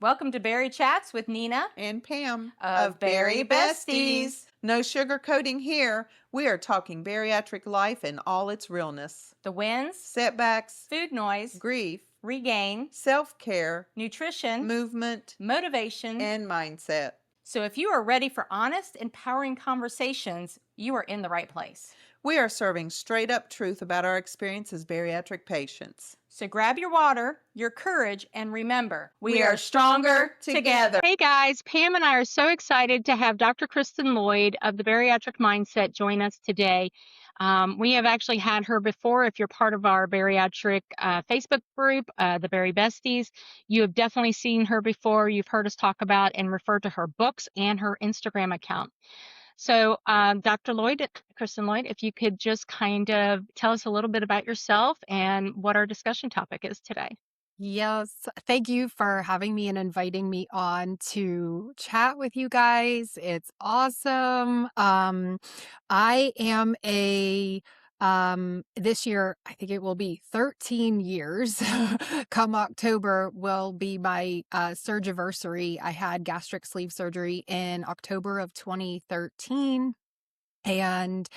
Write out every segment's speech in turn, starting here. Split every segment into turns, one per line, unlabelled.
Welcome to Bari Chats with Nina
and Pam
of Bari-Bestiez.
No sugarcoating here. We are talking bariatric life in all its realness.
The wins,
Setbacks,
food noise,
grief,
regain,
self-care,
nutrition,
movement,
motivation,
and mindset.
So if you are ready for honest, empowering conversations, you are in the right place.
We are serving straight up truth about our experience as bariatric patients.
So grab your water, your courage, and remember,
we are stronger together.
Hey guys, Pam and I are so excited to have Dr. Kristin Lloyd of the Bariatric Mindset join us today. We have actually had her before. If you're part of our bariatric Facebook group, the Bari-Bestiez, you have definitely seen her before. You've heard us talk about and refer to her books and her Instagram account. So Dr. Lloyd, Kristin Lloyd, if you could just kind of tell us a little bit about yourself and what our discussion topic is today.
Yes, thank you for having me and inviting me on to chat with you guys. It's awesome. I am this year, I think it will be 13 years. Come October will be my surgiversary. I had gastric sleeve surgery in October of 2013. And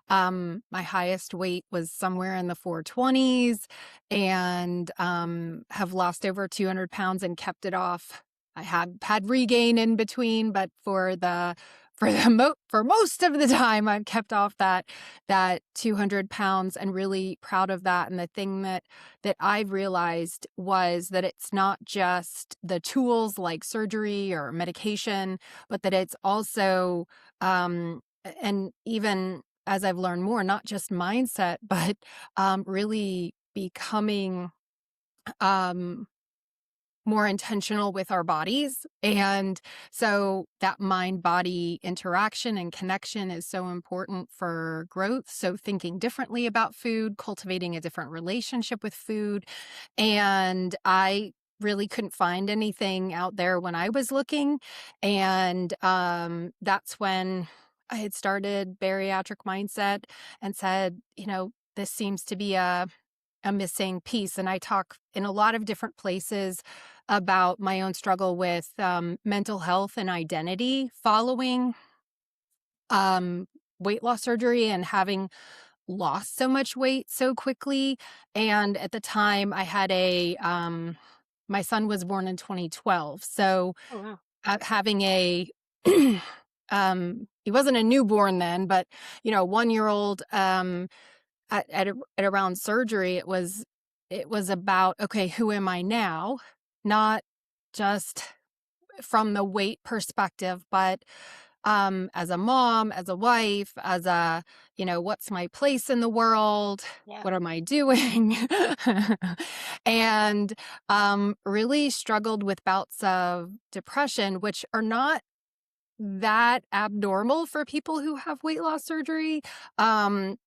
my highest weight was somewhere in the 420s, and have lost over 200 pounds and kept it off. I had regain in between, but for most of the time I've kept off that 200 pounds, and really proud of that. And the thing that I've realized was that it's not just the tools like surgery or medication, but that it's also and even as I've learned more, not just mindset, but really becoming more intentional with our bodies. And so that mind-body interaction and connection is so important for growth. So thinking differently about food, cultivating a different relationship with food. And I really couldn't find anything out there when I was looking. And that's when I had started Bariatric Mindset and said, this seems to be a missing piece. And I talk in a lot of different places about my own struggle with mental health and identity following weight loss surgery and having lost so much weight so quickly. And at the time I had my son was born in 2012. So having a he wasn't a newborn then, but 1-year-old at around surgery, it was about, okay, who am I now? Not just from the weight perspective, but as a mom, as a wife, as a, what's my place in the world?
Yeah.
What am I doing? And really struggled with bouts of depression, which are not that abnormal for people who have weight loss surgery,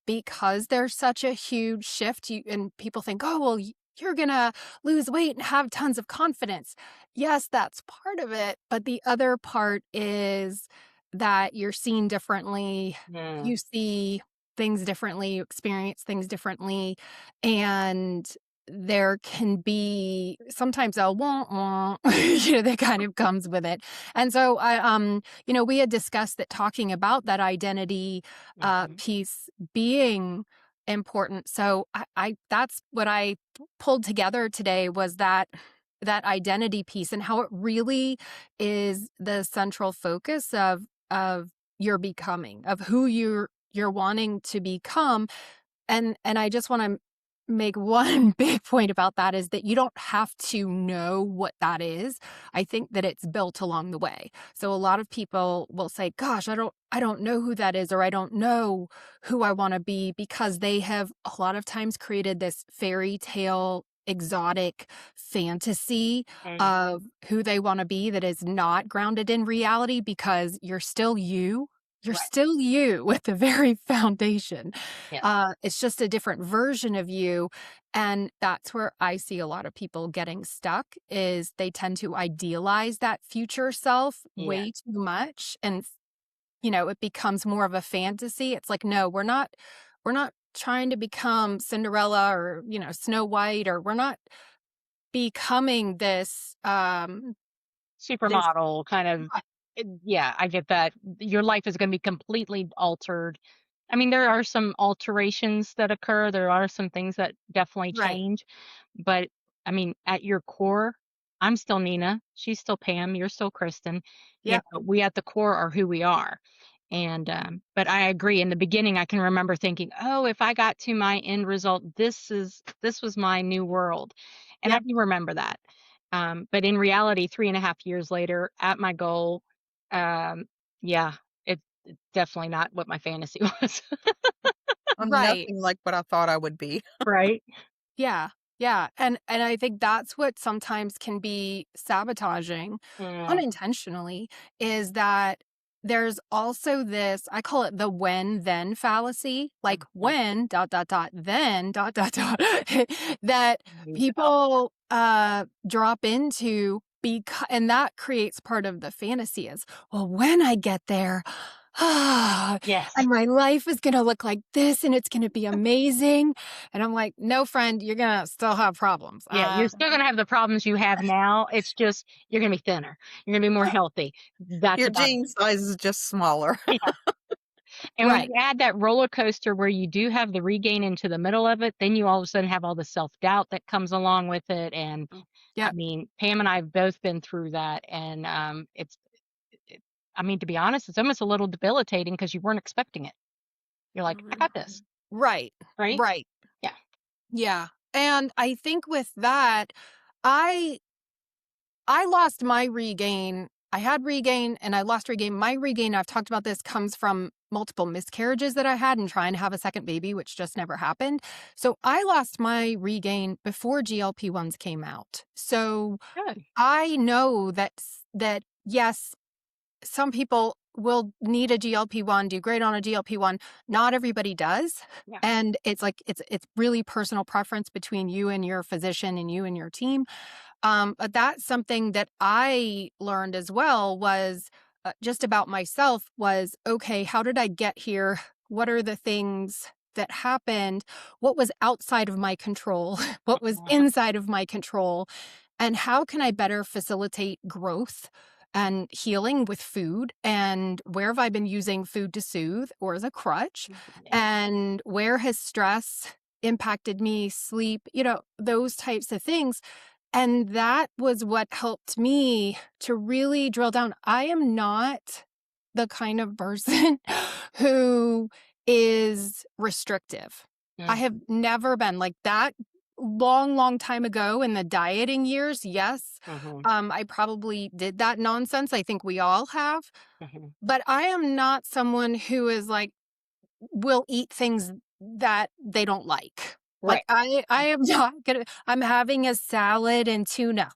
because there's such a huge shift. And people think, oh, well, you're gonna lose weight and have tons of confidence. Yes, that's part of it, but the other part is that you're seen differently. You see things differently, you experience things differently, and there can be sometimes a wah that kind of comes with it. And so I we had discussed that talking about that identity piece being important. So I that's what I pulled together today, was that identity piece and how it really is the central focus of your becoming, of who you're wanting to become. And I just want to make one big point about that, is that you don't have to know what that is. I think that it's built along the way. So a lot of people will say, gosh, I don't know who that is, or I don't know who I want to be, because they have a lot of times created this fairy tale exotic fantasy of who they want to be that is not grounded in reality, because you're still you. You're still you with the very foundation.
Yeah.
It's just a different version of you. And that's where I see a lot of people getting stuck, is they tend to idealize that future self way too much. And, it becomes more of a fantasy. It's like, no, we're not trying to become Cinderella or, Snow White, or we're not becoming this
There's
supermodel kind of.
Right.
Yeah, I get that. Your life is going to be completely altered. I mean, there are some alterations that occur. There are some things that definitely
Right.
change. But I mean, at your core, I'm still Nina. She's still Pam. You're still Kristen.
Yeah.
We at the core are who we are. And, but I agree. In the beginning, I can remember thinking, oh, if I got to my end result, this was my new world. And I
Yep.
do remember that. But in reality, 3.5 years later, at my goal, um, yeah, it's definitely not what my fantasy was.
I'm
Right.
nothing like what I thought I would be.
Right?
Yeah. Yeah. And I think that's what sometimes can be sabotaging
Yeah.
unintentionally is that there's also this, I call it the when then fallacy, like
Mhm.
when then that
Yeah.
people drop into because and that creates part of the fantasy is, well, when I get there,
Yes.
and my life is gonna look like this and it's gonna be amazing. And I'm like, no, friend, you're gonna still have problems.
Yeah, you're still gonna have the problems you have now. It's just you're gonna be thinner. You're gonna be more healthy. That's
Your
about
gene size is just smaller.
it. Yeah. And when
Right.
you add that roller coaster where you do have the regain into the middle of it, then you all of a sudden have all the self-doubt that comes along with it. And I
Yep.
mean, Pam and I have both been through that. And it, I mean, to be honest, it's almost a little debilitating because you weren't expecting it. You're like, I got this,
Right.
right?
Right.
Yeah.
Yeah. And I think with that, I I lost my regain. I had regain and I lost regain. My regain, I've talked about this, comes from multiple miscarriages that I had and trying to have a second baby, which just never happened. So I lost my regain before GLP-1s came out. So
Good.
I know that yes, some people will need a GLP-1, do great on a GLP-1. Not everybody does.
Yeah.
And it's like it's really personal preference between you and your physician and you and your team. But that's something that I learned as well was just about myself was, okay, how did I get here? What are the things that happened? What was outside of my control? What was inside of my control? And how can I better facilitate growth and healing with food? And where have I been using food to soothe or as a crutch?
Yeah.
And where has stress impacted me, sleep, those types of things. And that was what helped me to really drill down. I am not the kind of person who is restrictive. I
Mm,
have never been like that. Long, long time ago in the dieting years, yes.
mhm,
I probably did that nonsense. I think we all have.
mhm.
But I am not someone who is like, will eat things that they don't like. Like
Right.
I am not gonna I'm having a salad and tuna.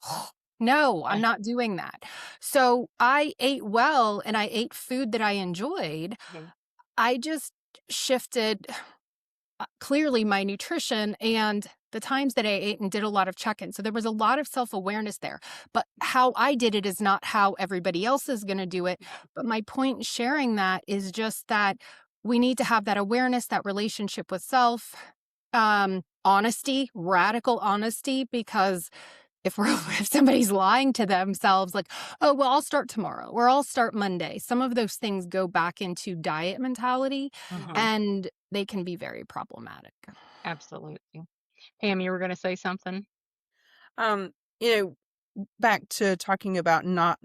No, I'm
Yeah.
not doing that. So I ate well and I ate food that I enjoyed.
Mhm.
I just shifted clearly my nutrition and the times that I ate and did a lot of check-ins. So there was a lot of self-awareness there. But how I did it is not how everybody else is going to do it. But my point in sharing that is just that we need to have that awareness, that relationship with self, honesty, radical honesty, because if we're if somebody's lying to themselves like, oh well, I'll start tomorrow or I'll start Monday, some of those things go back into diet mentality
Mhm.
and they can be very problematic.
Absolutely. Pam, you were gonna say something?
Um, you back to talking about not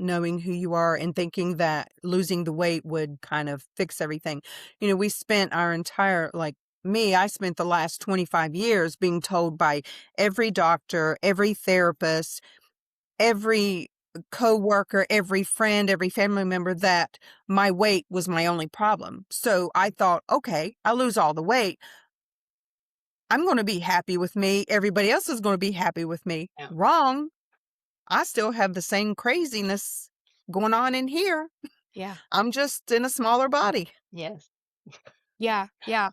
knowing who you are and thinking that losing the weight would kind of fix everything. We spent our entire I spent the last 25 years being told by every doctor, every therapist, every coworker, every friend, every family member that my weight was my only problem. So I thought, okay, I lose all the weight. I'm going to be happy with me. Everybody else is going to be happy with me.
Yeah.
Wrong. I still have the same craziness going on in here.
Yeah.
I'm just in a smaller body.
Yes.
Yeah. Yeah.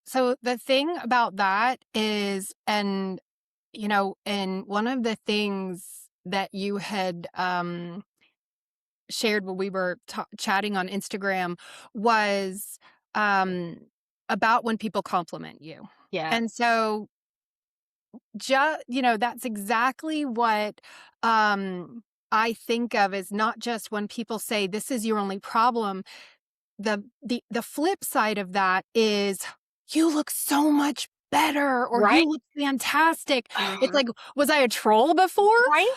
So the thing about that is, and one of the things that you had shared when we were chatting on Instagram was um, about when people compliment you.
Yeah.
And so that's exactly what I think of is not just when people say this is your only problem. The flip side of that is you look so much better or you
Right?
look fantastic. It's
Mhm.
like, was I a troll before?
Right?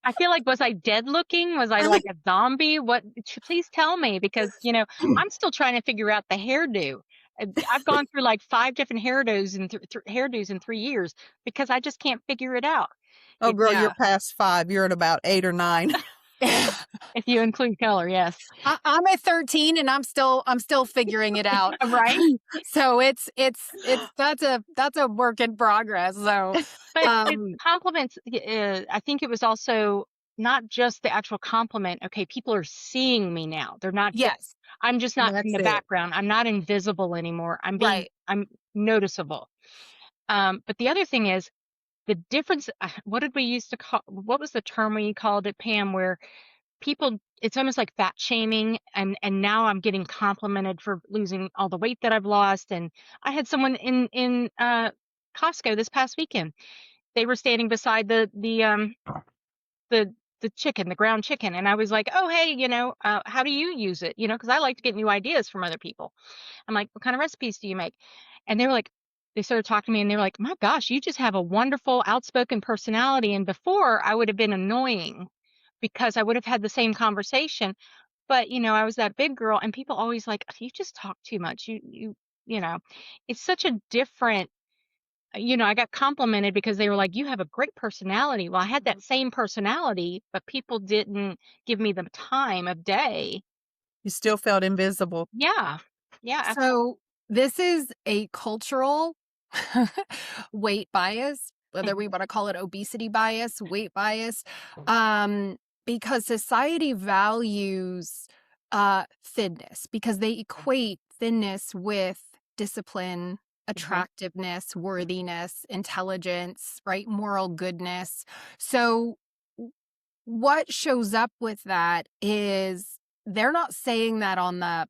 I feel like, was I dead looking? Was I like a zombie? What? Please tell me, because I'm still trying to figure out the hairdo. I've gone through like 5 different hairdos in 3 years because I just can't figure it out.
Oh, girl, you're
Yeah.
past 5. You're at about 8 or 9.
If you include color, yes.
I'm at 13 and I'm still figuring it out.
Right?
So that's a work in progress. So
But compliments, I think it was also not just the actual compliment. Okay, people are seeing me now. They're not just,
yes,
I'm just not in
That's
the
it.
background. I'm not invisible anymore.
right.
I'm noticeable. But the other thing is the difference. What did we used to call, what was the term we called it, Pam, where people, it's almost like fat shaming, and now I'm getting complimented for losing all the weight that I've lost. And I had someone in Costco this past weekend. They were standing beside the chicken, the ground chicken, and I was like, oh hey, how do you use it? Because I like to get new ideas from other people. I'm like, what kind of recipes do you make? And they were like, they started talking to me and they were like, my gosh, you just have a wonderful outspoken personality, and before I would have been annoying because I would have had the same conversation. But I was that big girl, and people always like, you just talk too much. You know it's such a different, I got complimented because they were like, you have a great personality. Well, I had that same personality, but people didn't give me the time of day.
You still felt invisible.
Yeah. Yeah, absolutely.
So this is a cultural weight bias, whether we want to call it obesity bias, weight bias, because society values thinness because they equate thinness with discipline, attractiveness, worthiness, intelligence, right? Moral goodness. So what shows up with that is they're not saying that on the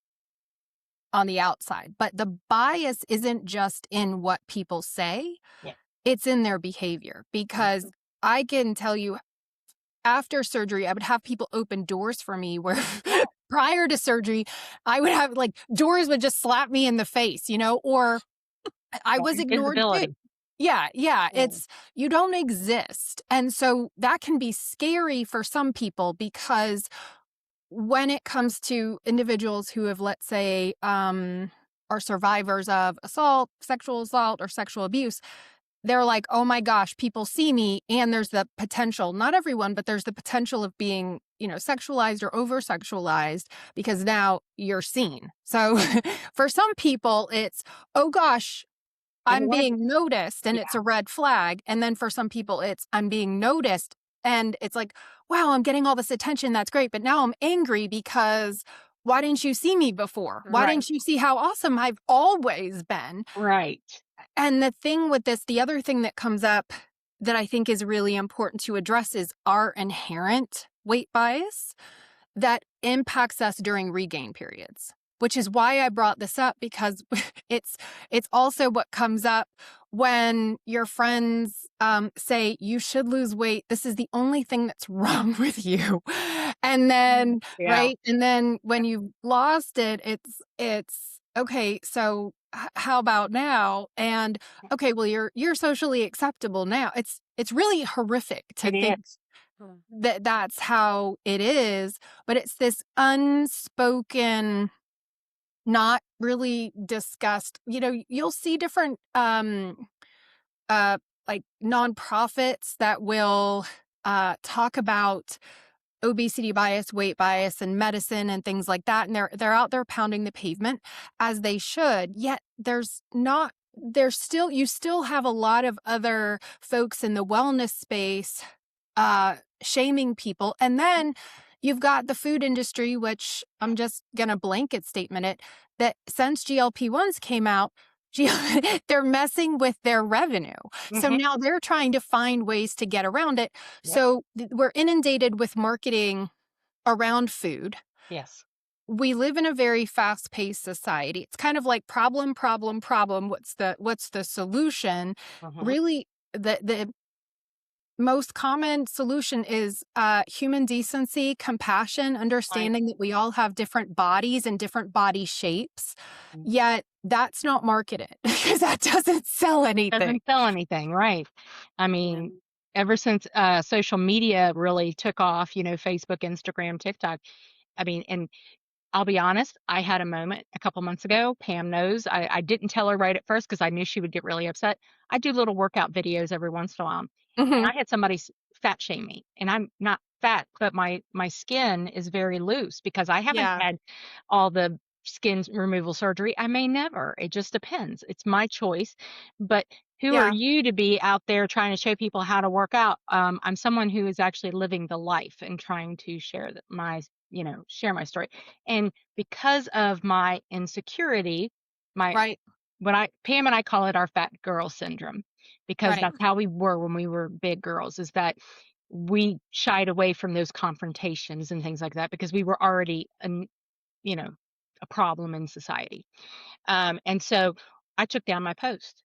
outside, but the bias isn't just in what people say,
Yeah.
it's in their behavior. Because I can tell you, after surgery, I would have people open doors for me where prior to surgery, I would have like doors would just slap me in the face, or I was ignored too.
Invisibility.
Yeah,
Yeah.
it's you don't exist. And so that can be scary for some people because when it comes to individuals who have, let's say, are survivors of assault, or sexual abuse, they're like, oh my gosh, people see me. And there's the potential, not everyone, but there's the potential of being, sexualized or over sexualized because now you're seen. So for some people, it's, oh gosh, I'm being noticed and
Yeah.
it's a red flag. And then for some people, it's I'm being noticed and it's like, wow, I'm getting all this attention. That's great. But now I'm angry because why didn't you see me before? Why
Right.
didn't you see how awesome I've always been?
Right.
And the thing with this, the other thing that comes up that I think is really important to address is our inherent weight bias that impacts us during regain periods, which is why I brought this up because it's also what comes up when your friends say you should lose weight. This is the only thing that's wrong with you. And then,
Yeah.
right. And then when you've lost it, it's okay. So how about now? And okay, well, you're socially acceptable now. It's really horrific to
It
think
is.
that that's how it is, but it's this unspoken, not really discussed. You'll see different like nonprofits that will talk about obesity bias, weight bias, and medicine and things like that, and they're out there pounding the pavement as they should. Yet you still have a lot of other folks in the wellness space shaming people. And then you've got the food industry, which I'm just going to blanket statement it, that since GLP-1s came out, they're messing with their revenue. So now they're trying to find ways to get around it.
Yep.
So we're inundated with marketing around food.
Yes.
We live in a very fast-paced society. It's kind of like problem. What's the solution? Really, the most common solution is human decency, compassion,
Right.
understanding that we all have different bodies and different body shapes. Yet that's not marketed because that doesn't sell anything.
Doesn't sell anything, right? I mean, ever since social media really took off, Facebook, Instagram, TikTok. I mean, and I'll be honest, I had a moment a couple months ago. Pam knows. I didn't tell her right at first because I knew she would get really upset. I do little workout videos every once in a while. And
Mhm.
I had somebody fat shame me, and I'm not fat, but my skin is very loose because I haven't
Yeah.
had all the skin removal surgery. I may never. It just depends. It's my choice. But who are
Yeah.
you to be out there trying to show people how to work out? I'm someone who is actually living the life and trying to share share my story. And because of my insecurity, my
Right.
Pam and I call it our fat girl syndrome, because
Right.
that's how we were when we were big girls, is that we shied away from those confrontations and things like that because we were already you know, a problem in society. And so I took down my post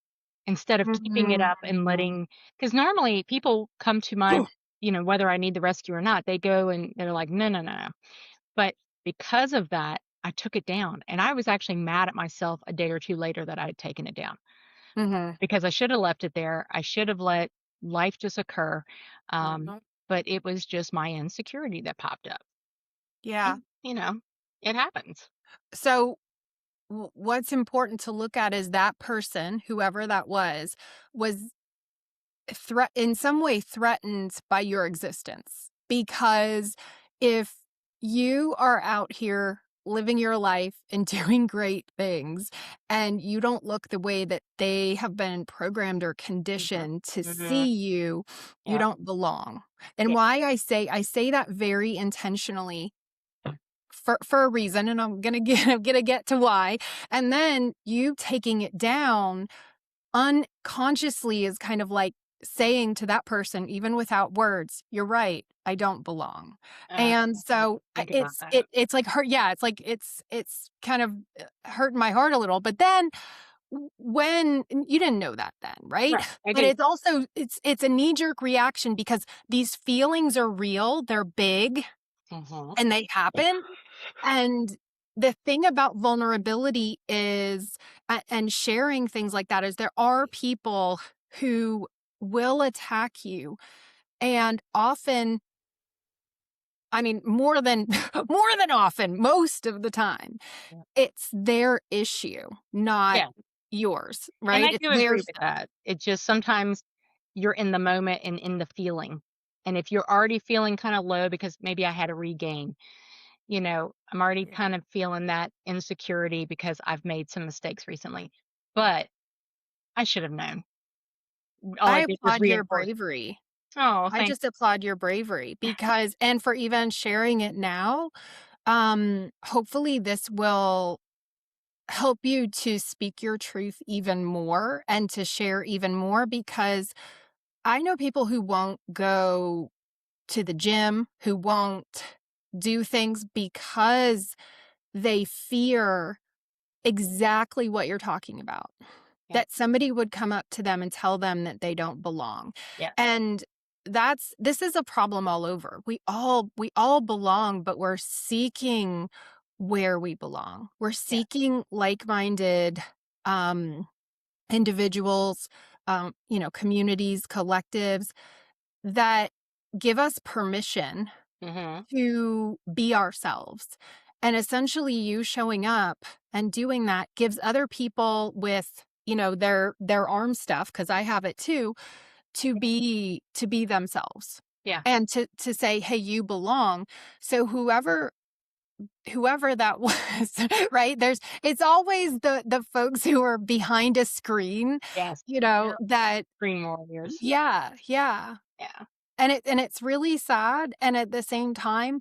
instead of keeping it
Mhm.
up and letting, because normally people come to my, whether I need the rescue or not, they go and they're like, no, no, no, no. But because of that, I took it down. And I was actually mad at myself a day or two later that I had taken it down
Mhm.
because I should have left it there. I should have let life just occur. Um,
Mhm.
but it was just my insecurity that popped up.
Yeah.
And, it happens.
So what's important to look at is that person, whoever that was in some way threatened by your existence. Because if you are out here living your life and doing great things and you don't look the way that they have been programmed or conditioned to
Mm-hmm.
see you, you
Yeah.
don't belong. And
Yeah.
why I say that very intentionally for a reason, and I'm gonna get to why. And then you taking it down unconsciously is kind of like saying to that person, even without words, you're right, I don't belong.
Uh,
And so
think about
it's
that.
it's like hurt. Yeah, it's like it's kind of hurting my heart a little. But then when you didn't know that then, right?
Right. I
But
do.
it's also it's a knee-jerk reaction because these feelings are real, they're big,
Mm-hmm.
and they happen. And the thing about vulnerability is, and sharing things like that, is there are people who will attack you. And often, I mean, more than more than often, most of the time, it's their issue, not
Yeah.
yours,
And
right?
I
It's
do
their
agree with
stuff.
that. It just sometimes you're in the moment and in the feeling. And if you're already feeling kind of low because maybe I had a regain, I'm already
Yeah.
kind of feeling that insecurity because I've made some mistakes recently. But I should have known. All I
I
did was
applaud your
reinforce.
bravery.
Oh,
I
thank
just applaud your bravery because, and for even sharing it now, hopefully this will help you to speak your truth even more and to share even more, because I know people who won't go to the gym, who won't do things because they fear exactly what you're talking about.
Yeah.
That somebody would come up to them and tell them that they don't belong.
Yeah.
And this is a problem all over. We all belong, but we're seeking where we belong. We're
Yeah.
seeking like-minded individuals, communities, collectives that give us permission
Mm-hmm.
to be ourselves. And essentially you showing up and doing that gives other people with, their arm stuff, because I have it too, to be themselves.
Yeah.
And to say, hey, you belong. So whoever that was, right? It's always the folks who are behind a screen,
Yes.
that
Green warriors.
yeah, yeah.
Yeah.
And it's really sad. And at the same time,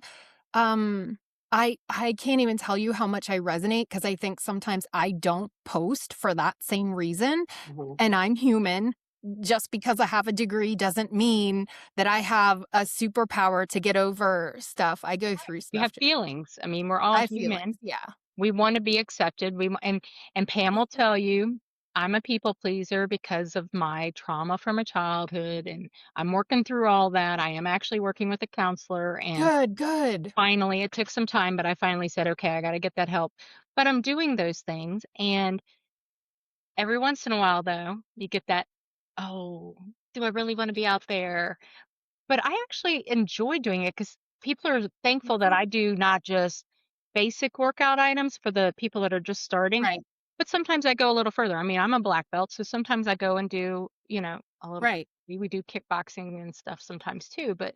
um, I can't even tell you how much I resonate, because I think sometimes I don't post for that same reason.
Mm-hmm.
And I'm human. Just because I have a degree doesn't mean that I have a superpower to get over stuff. I go through
We
stuff
have
too.
feelings. I mean, we're all
I feel it.
human.
Yeah.
We want to be accepted. And Pam will tell you, I'm a people pleaser because of my trauma from my childhood, and I'm working through all that. I am actually working with a counselor, and
Good, good.
finally, it took some time, but I finally said, okay, I got to get that help. But I'm doing those things. And every once in a while, though, you get that, oh, do I really want to be out there? But I actually enjoy doing it because people are thankful that
Mhm.
I do not just basic workout items for the people that are just starting,
Right,
but sometimes I go a little further. I mean, I'm a black belt, so sometimes I go and do, a little,
right.
we do kickboxing and stuff sometimes too. But,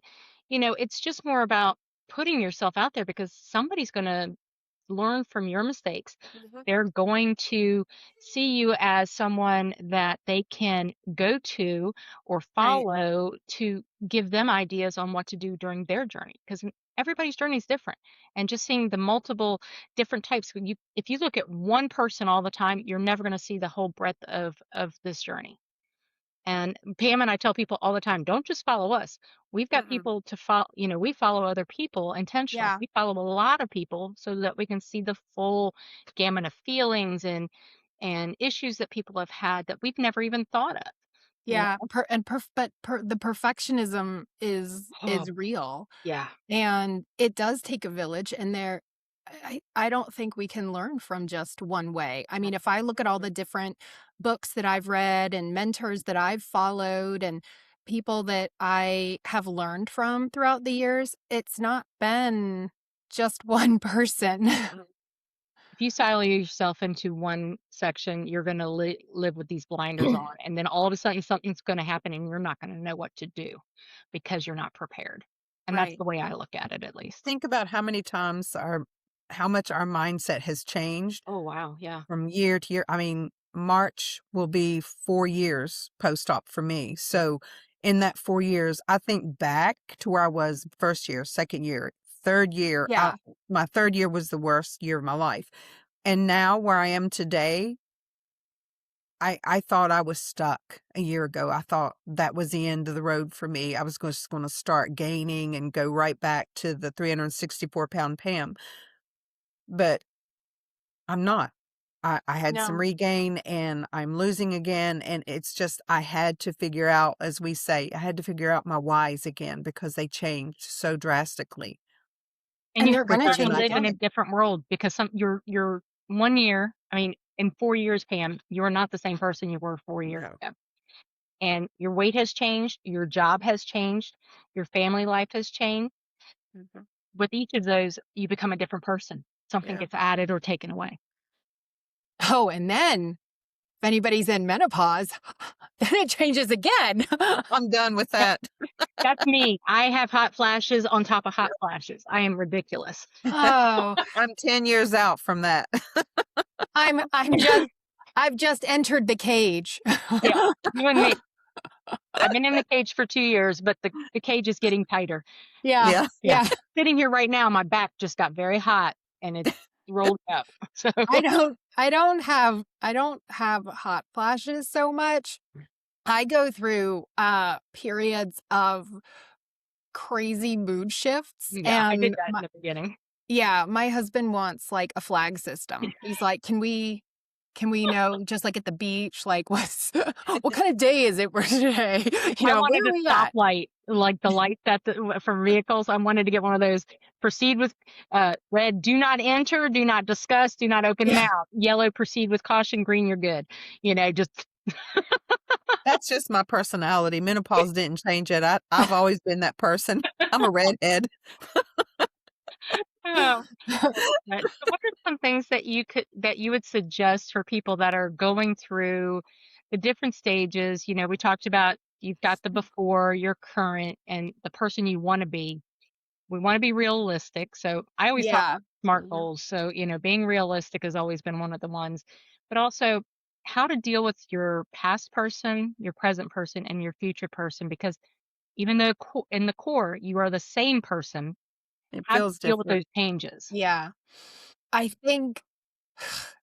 it's just more about putting yourself out there because somebody's going to learn from your mistakes.
Mhm.
They're going to see you as someone that they can go to or
Right.
follow to give them ideas on what to do during their journey because everybody's journey is different. And just seeing the multiple different types, if you look at one person all the time, you're never going to see the whole breadth of this journey. And Pam and I tell people all the time, don't just follow us. We've got
Mm-mm.
people to follow, we follow other people intentionally.
Yeah,
We follow a lot of people so that we can see the full gamut of feelings and issues that people have had that we've never even thought of. You
yeah.
know?
The perfectionism
Oh,
is real.
yeah.
And it does take a village, and I don't think we can learn from just one way. I mean, if I look at all the different books that I've read and mentors that I've followed and people that I have learned from throughout the years, it's not been just one person.
If you silo yourself into one section, you're going to live with these blinders on. And then all of a sudden, something's going to happen and you're not going to know what to do because you're not prepared. And that's
Right.
the way I look at it, at least.
Think about how much our mindset has changed
Oh, wow. Yeah.
from year to year. I mean, March will be 4 years post-op for me. So in that 4 years, I think back to where I was first year, second year, third year.
Yeah.
My third year was the worst year of my life. And now where I am today, I thought I was stuck a year ago. I thought that was the end of the road for me. I was just going to start gaining and go right back to the 364-pound Pam. But I'm not. I had some
No.
regain and I'm losing again. And it's just, I had to figure out, as we say, I had to figure out my whys again because they changed so drastically
And
And
you
they're going to
start to
change
quicker than I
live in a
again.
thought.
different world because you're 1 year. I mean, in 4 years, Pam, you're not the same person you were 4 years
No.
ago. And your weight has changed, your job has changed, your family life has changed.
Mhm.
With each of those, you become a different person. Something
Yeah.
gets added or taken away.
Oh, and then if anybody's in menopause, then it changes again.
I'm done with
Yep,
that.
that's me. I have hot flashes on top of hot flashes. I am ridiculous.
Oh,
I'm 10 years out from that.
I've just entered the cage.
Yeah, you and me. I've been in the cage for 2 years, but the cage is getting tighter.
Yeah.
Yeah.
Yeah.
Yeah.
Sitting here right now, my back just got very hot and it's rolled up. So
I don't have hot flashes so much. I go through periods of crazy mood shifts,
yeah, I did
and
that in the beginning.
my husband wants like a flag system. He's like, can we know, just like at the beach, like what kind of day is it for today?
I
Where
wanted
are
a
we at?
stoplight, like the lights for vehicles. I wanted to get one of those. Proceed with red, do not enter, do not discuss, do not open
Yeah.
mouth. Yellow, proceed with caution. Green, you're good. Just
That's just my personality. Menopause didn't change it. I've always been that person. I'm a redhead.
oh. But so what are some things that you would suggest for people that are going through the different stages? We talked about you've got the before, your current, and the person you want to be. We want to be realistic. So I always talk
Yeah.
SMART
Mhm.
goals. So, being realistic has always been one of the ones, but also how to deal with your past person, your present person, and your future person. Because even though in the core, you are the same person,
It
how do
feels
you deal with
different.
those changes?
Yeah. I think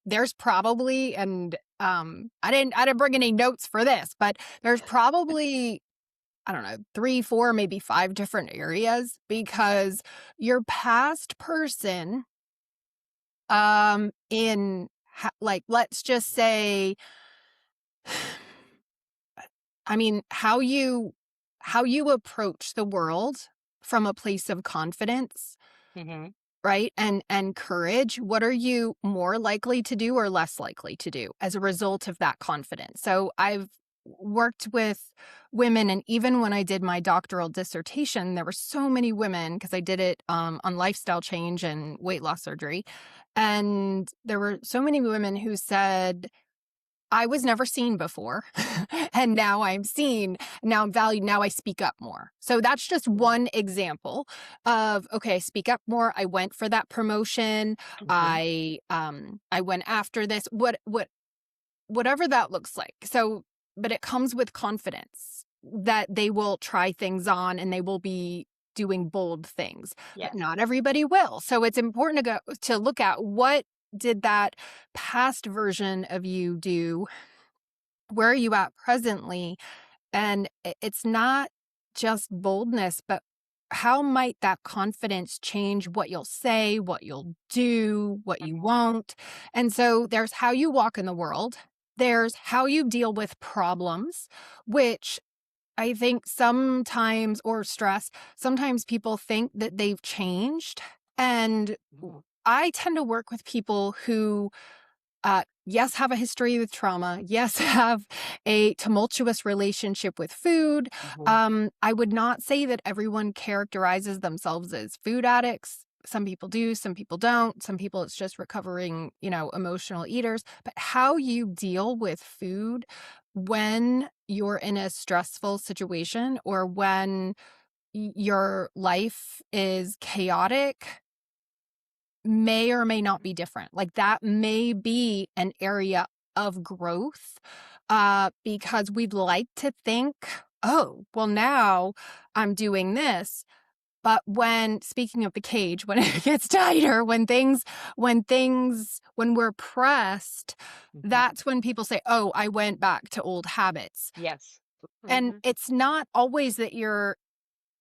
there's probably, and I didn't bring any notes for this, but there's probably, I don't know, 3, 4, maybe 5 different areas, because your past person, like, let's just say I mean, how you approach the world from a place of confidence,
Mm-hmm.
right? And courage. What are you more likely to do or less likely to do as a result of that confidence? So I've worked with women, and even when I did my doctoral dissertation, there were so many women, because I did it on lifestyle change and weight loss surgery. And there were so many women who said, I was never seen before, and now I'm seen, now I'm valued, now I speak up more. So that's just one example of, okay, I speak up more. I went for that promotion.
Mm-hmm.
I went after this, whatever that looks like. So, but it comes with confidence that they will try things on and they will be doing bold things, but
Yes.
not everybody will. So it's important to look at, what did that past version of you do? Where are you at presently? And it's not just boldness, but how might that confidence change what you'll say, what you'll do, what you won't? And so there's how you walk in the world. There's how you deal with problems, which I think sometimes, or stress, sometimes people think that they've changed. And
Mm-hmm.
I tend to work with people who yes, have a history with trauma. Yes, have a tumultuous relationship with food.
Mm-hmm.
I would not say that everyone characterizes themselves as food addicts. Some people do, some people don't. Some people, it's just recovering, emotional eaters. But how you deal with food when you're in a stressful situation, or when your life is chaotic, may or may not be different. Like, that may be an area of growth, because we'd like to think, oh, well, now I'm doing this. But speaking of the cage, when it gets tighter, when we're pressed,
Mm-hmm.
that's when people say, oh, I went back to old habits.
Yes.
And
Mm-hmm.
it's not always that you're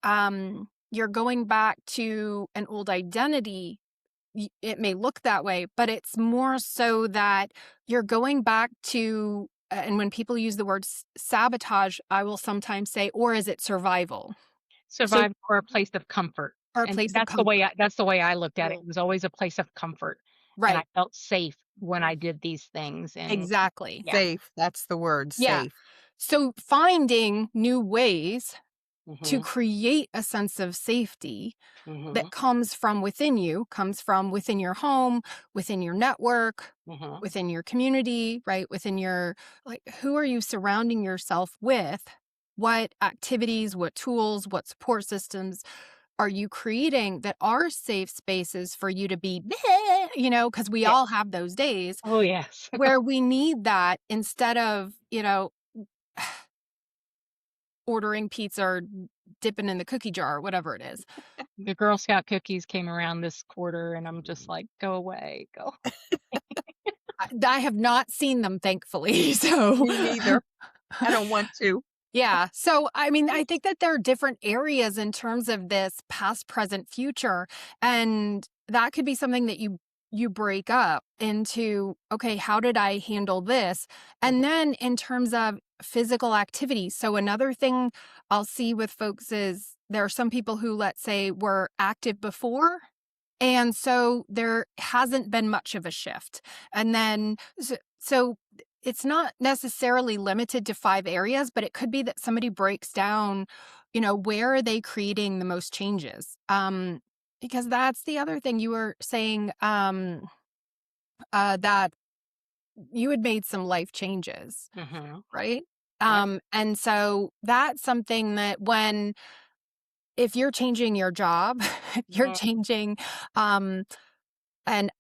going back to an old identity. It may look that way, but it's more so that you're going back to, and when people use the word sabotage, I will sometimes say, or is it survival? So,
Survive for a place of comfort.
or a
And
place of comfort.
that's the way I looked at it.
Right.
It was always a place of comfort. And I
Right.
felt safe when I did these things. And
Exactly.
yeah.
Safe. That's the word,
Yeah.
safe.
So finding new ways to
Mm-hmm.
create a sense of safety
Mm-hmm.
that comes from within you, comes from within your home, within your network,
Mm-hmm.
within your community, right? Within your, like, who are you surrounding yourself with? What activities, what tools, what support systems are you creating that are safe spaces for you to be, because we
Yeah.
all have those days
Oh, yes.
where we need that, instead of, ordering pizza or dipping in the cookie jar or whatever it is.
The Girl Scout cookies came around this quarter, and I'm just like, go away, go.
I have not seen them, thankfully. So
Me neither. I don't want to.
yeah. So, I mean, I think that there are different areas in terms of this past, present, future. And that could be something that you break up into, okay, how did I handle this? And then in terms of physical activity. So another thing I'll see with folks is there are some people who, let's say, were active before. And so there hasn't been much of a shift. And then, so it's not necessarily limited to 5 areas, but it could be that somebody breaks down, where are they creating the most changes? Because that's the other thing you were saying, that you had made some life changes,
Mm-hmm.
right?
Yep.
And so that's something that if you're changing your job, if you're
Mm-hmm.
changing, and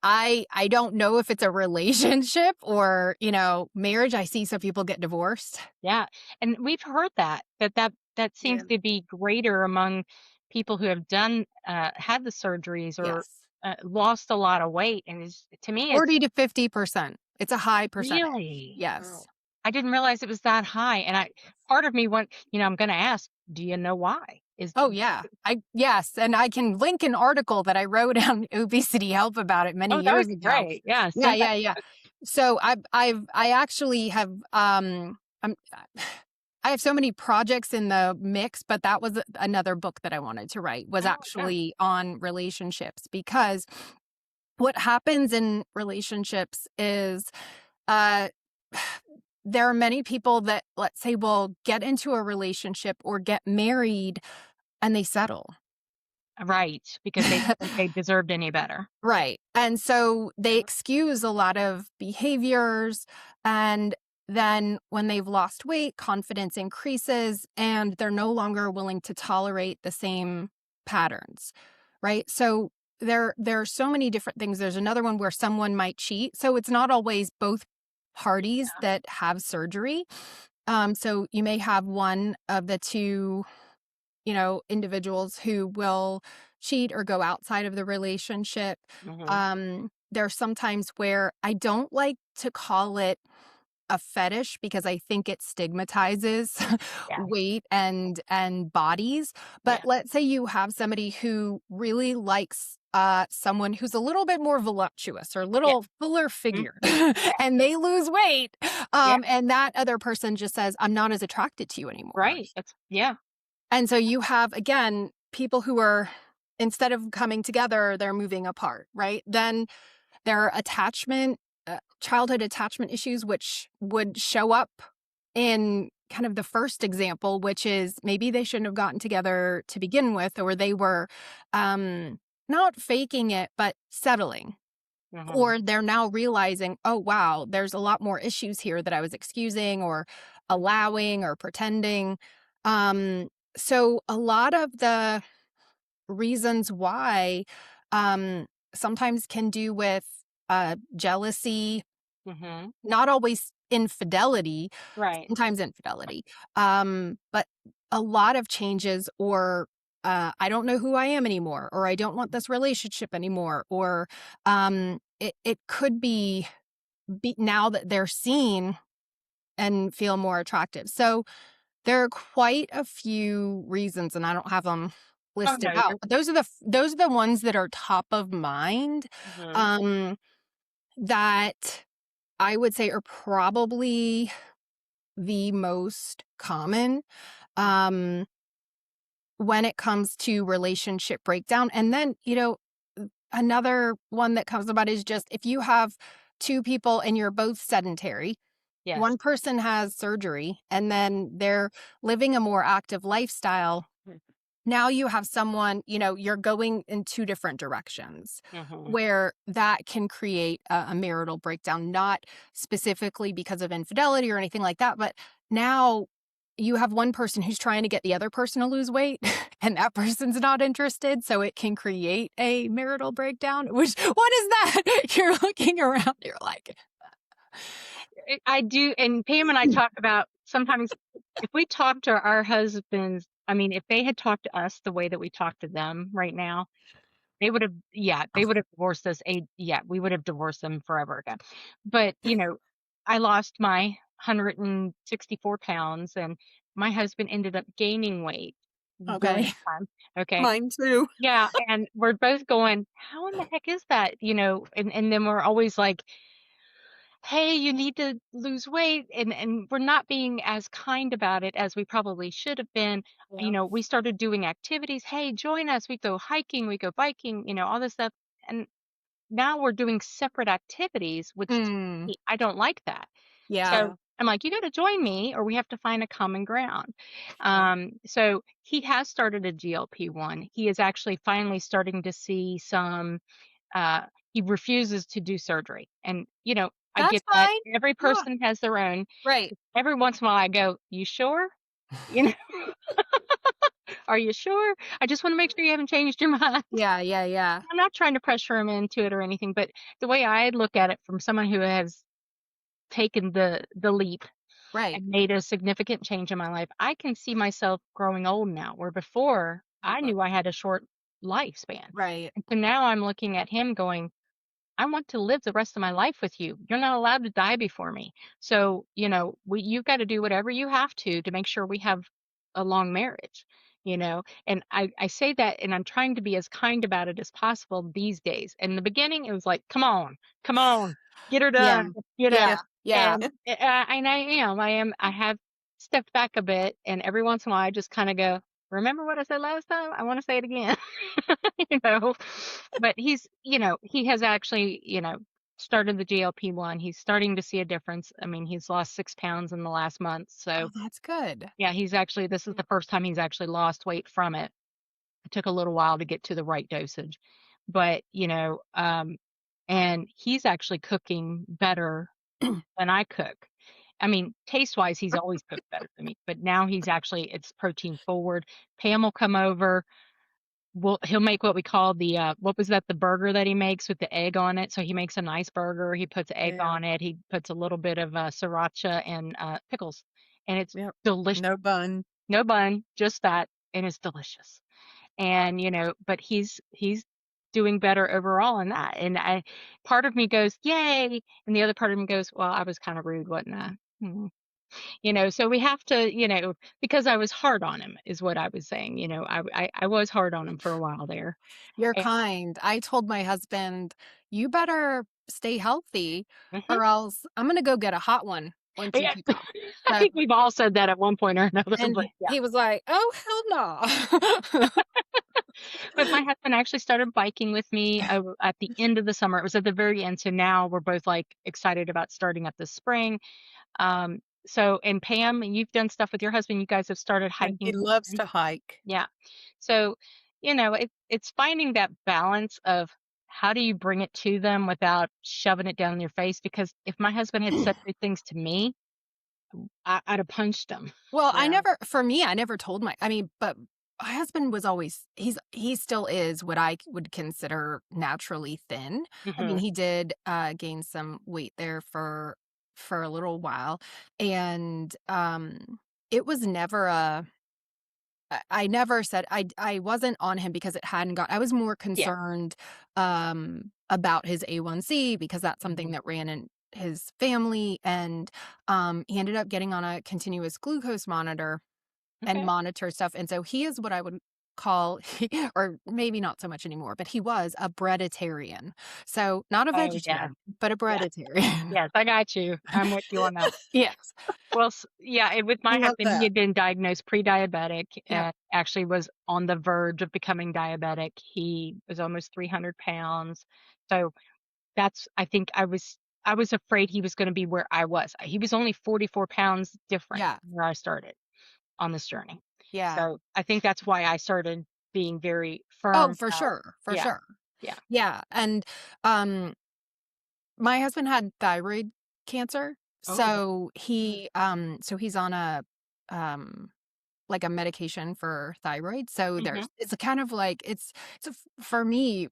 I don't know if it's a relationship or, marriage. I see some people get divorced.
Yeah. And we've heard that seems to be greater among people who have had the surgeries or
Yes.
lost a lot of weight. And to me, it's
40 to 50%. It's a high percentage.
really,
Yes.
I didn't realize it was that high. And part of me I'm going to ask, do you know why?
Oh yeah. Yes. And I can link an article that I wrote on Obesity Help about it many
Oh, that would
years
be
ago.
great. Yes.
Yeah. So I actually have I have so many projects in the mix, but that was another book that I wanted to write, was
Oh, yeah.
actually on relationships, because what happens in relationships is uh there are many people that, let's say, will get into a relationship or get married and they settle.
Right, because they didn't think they deserved any better.
Right. And so they excuse a lot of behaviors. And then when they've lost weight, confidence increases and they're no longer willing to tolerate the same patterns. Right. So there are so many different things. There's another one where someone might cheat. So it's not always both parties that have surgery. So you may have one of the two, individuals who will cheat or go outside of the relationship.
Mhm.
There's sometimes where I don't like to call it a fetish because I think it stigmatizes
Yeah,
weight and bodies. But
yeah.
let's say you have somebody who really likes someone who's a little bit more voluptuous or a
Yeah.
little fuller
Mhm.
figure and they lose weight.
Yeah,
And that other person just says, I'm not as attracted to you anymore.
right. Yeah.
And so you have, again, people who are, instead of coming together, they're moving apart, right? Then there are childhood attachment issues, which would show up in kind of the first example, which is maybe they shouldn't have gotten together to begin with, or they were not faking it, but settling.
Mhm.
Or they're now realizing, oh, wow, there's a lot more issues here that I was excusing or allowing or pretending. Um, so a lot of the reasons why sometimes can do with jealousy,
Mhm.
not always infidelity,
Right.
sometimes infidelity, but a lot of changes, or I don't know who I am anymore, or I don't want this relationship anymore, or it could be now that they're seen and feel more attractive. So there are quite a few reasons, and I don't have them
Oh,
listed
no,
out,
you're
but those are the ones that are top of mind,
mhm.
um, that I would say are probably the most common, um, when it comes to relationship breakdown. And then, another one that comes about is just if you have two people and you're both sedentary,
Yes.
one person has surgery and then they're living a more active lifestyle.
Mm.
Now you have someone, you're going in two different directions
Mhm.
where that can create a marital breakdown, not specifically because of infidelity or anything like that. But now you have one person who's trying to get the other person to lose weight and that person's not interested. So it can create a marital breakdown, which, what is that? You're looking around, you're like,
I do, and Pam and I talk about sometimes if we talk to our husbands, I mean, if they had talked to us the way that we talk to them right now, they would have divorced us. We would have divorced them forever ago. But, I lost my 164 pounds and my husband ended up gaining weight during
okay,
that time. Okay.
Mine too.
Yeah. And we're both going, how in the heck is that? And then we're always like, hey, you need to lose weight. And we're not being as kind about it as we probably should have been.
yeah.
We started doing activities. Hey, join us. We go hiking, we go biking, all this stuff. And now we're doing separate activities, which to
Mm,
me, I don't like that.
yeah,
So I'm like, you got to join me or we have to find a common ground.
yeah.
So he has started a GLP-1. He is actually finally starting to see some uh, he refuses to do surgery. And, I
That's
get that.
fine.
Every
Yeah,
person has their own.
right.
Every once in a while I go, you sure? You know, are you sure? I just want to make sure you haven't changed your mind.
Yeah, yeah, yeah.
I'm not trying to pressure him into it or anything, but the way I look at it from someone who has taken the leap
Right.
and made a significant change in my life, I can see myself growing old now, where before I
Uh,
knew I had a short lifespan.
Right.
And so now I'm looking at him going, I want to live the rest of my life with you. You're not allowed to die before me. So, you've got to do whatever you have to make sure we have a long marriage, and I say that and I'm trying to be as kind about it as possible these days. In the beginning, it was like, come on, come on. get her
Yeah.
done,
Yeah. Yeah.
and I have stepped back a bit, and every once in a while I just kind of go, remember what I said last time? I want to say it again, you know, but he has actually, started the GLP-1. He's starting to see a difference. I mean, he's lost 6 pounds in the last month.
Oh,
So
that's good.
yeah, this is the first time he's actually lost weight from it. It took a little while to get to the right dosage, but and he's actually cooking better than I cook. I mean, taste wise, he's always cooked better than me, but now it's protein forward. Pam will come over. He'll make what we call what was that, the burger that he makes with the egg on it. So he makes a nice burger. He puts egg
Yeah.
on it. He puts a little bit of sriracha and pickles, and it's
Yep.
delicious.
No bun.
No bun, just that, and it's delicious. And but he's doing better overall in that. And part of me goes, yay, and the other part of me goes, well, I was kind of rude, wasn't I? So we have to, because I was hard on him is what I was saying. I was hard on him for a while there.
You're
And,
kind. I told my husband, you better stay healthy
mhm.
or else I'm going to go get a hot one once you
Yeah,
take off.
I think we've all said that at one point or another,
And
but yeah.
he was like, oh, hell no.
But my husband actually started biking with me at the end of the summer. It was at the very end. So now we're both like excited about starting up this spring. And Pam, you've done stuff with your husband. You guys have started
And he
hiking.
loves to hike.
Yeah. So, it's finding that balance of how do you bring it to them without shoving it down in your face? Because if my husband had said these things to me, I'd have punched him.
Well,
Yeah.
I never told but my husband was always, he still is what I would consider naturally thin. I mean,
Mhm.
he did gain some weight there for a little while. And it was never I never said, I wasn't on him because it hadn't got, I was more concerned about his A1C because that's something
Mhm.
that ran in his family. And he ended up getting on a continuous glucose monitor and
Okay.
monitor stuff. And so he is what I would call, or maybe not so much anymore, but he was a breaditarian. So not a
Oh, yeah.
vegetarian, but a
Yeah.
breaditarian.
Yes, I got you. I'm with you on that.
Yes.
Well, yeah, and with
I
my
love
husband, he
that.
had been diagnosed pre-diabetic
Yeah.
and actually was on the verge of becoming diabetic. He was almost 300 pounds. So I think I was afraid he was going to be where I was. He was only 44 pounds different
Yeah.
where I started on this journey.
Yeah.
So I think that's why I started being very
Oh,
firm
for
about,
sure. For
yeah,
sure.
yeah.
Yeah. And my husband had thyroid cancer.
Oh,
So he's on like a medication for thyroid. So
mhm,
it's a kind of like, for me,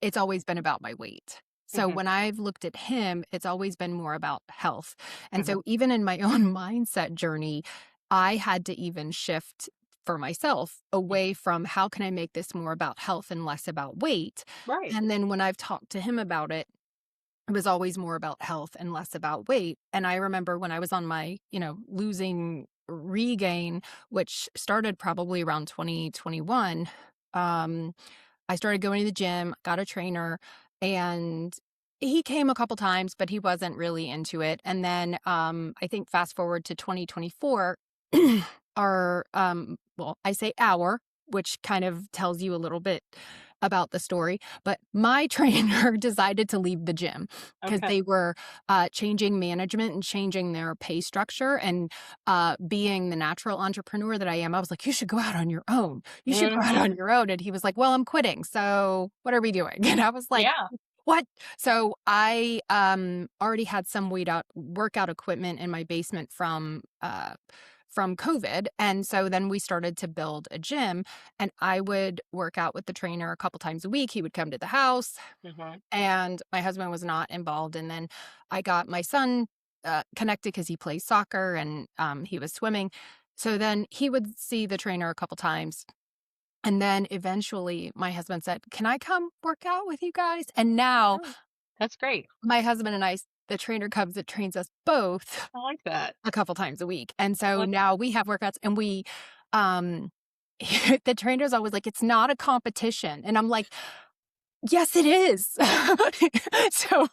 it's always been about my weight. So
mhm,
when I've looked at him, it's always been more about health. And
mhm,
so even in my own mindset journey, I had to even shift for myself
mhm.
away from how can I make this more about health and less about weight.
Right.
And then when I've talked to him about it, it was always more about health and less about weight. And I remember when I was on my, losing regain, which started probably around 2021, I started going to the gym, got a trainer, and he came a couple times, but he wasn't really into it. And then I think fast forward to 2024, I say our, which kind of tells you a little bit about the story, but my trainer decided to leave the gym because
Okay.
they were changing management and changing their pay structure. And being the natural entrepreneur that I am, I was like, you should go out on your own. You should go out
Mhm.
on your own. And he was like, well, I'm quitting. So what are we doing? And I was like,
Yeah.
what? So I already had some workout equipment in my basement from COVID. And so then we started to build a gym, and I would work out with the trainer a couple times a week. He would come to the house,
Mhm.
and my husband was not involved. And then I got my son connected because he plays soccer and he was swimming. So then he would see the trainer a couple times. And then eventually my husband said, can I come work out with you guys? And now
Oh, that's great.
my husband and I, the trainer comes and trains us both
I like that.
a couple times a week. And
I
so
like
now we have workouts, and we the trainer's always like, it's not a competition. And I'm like, yes, it is. So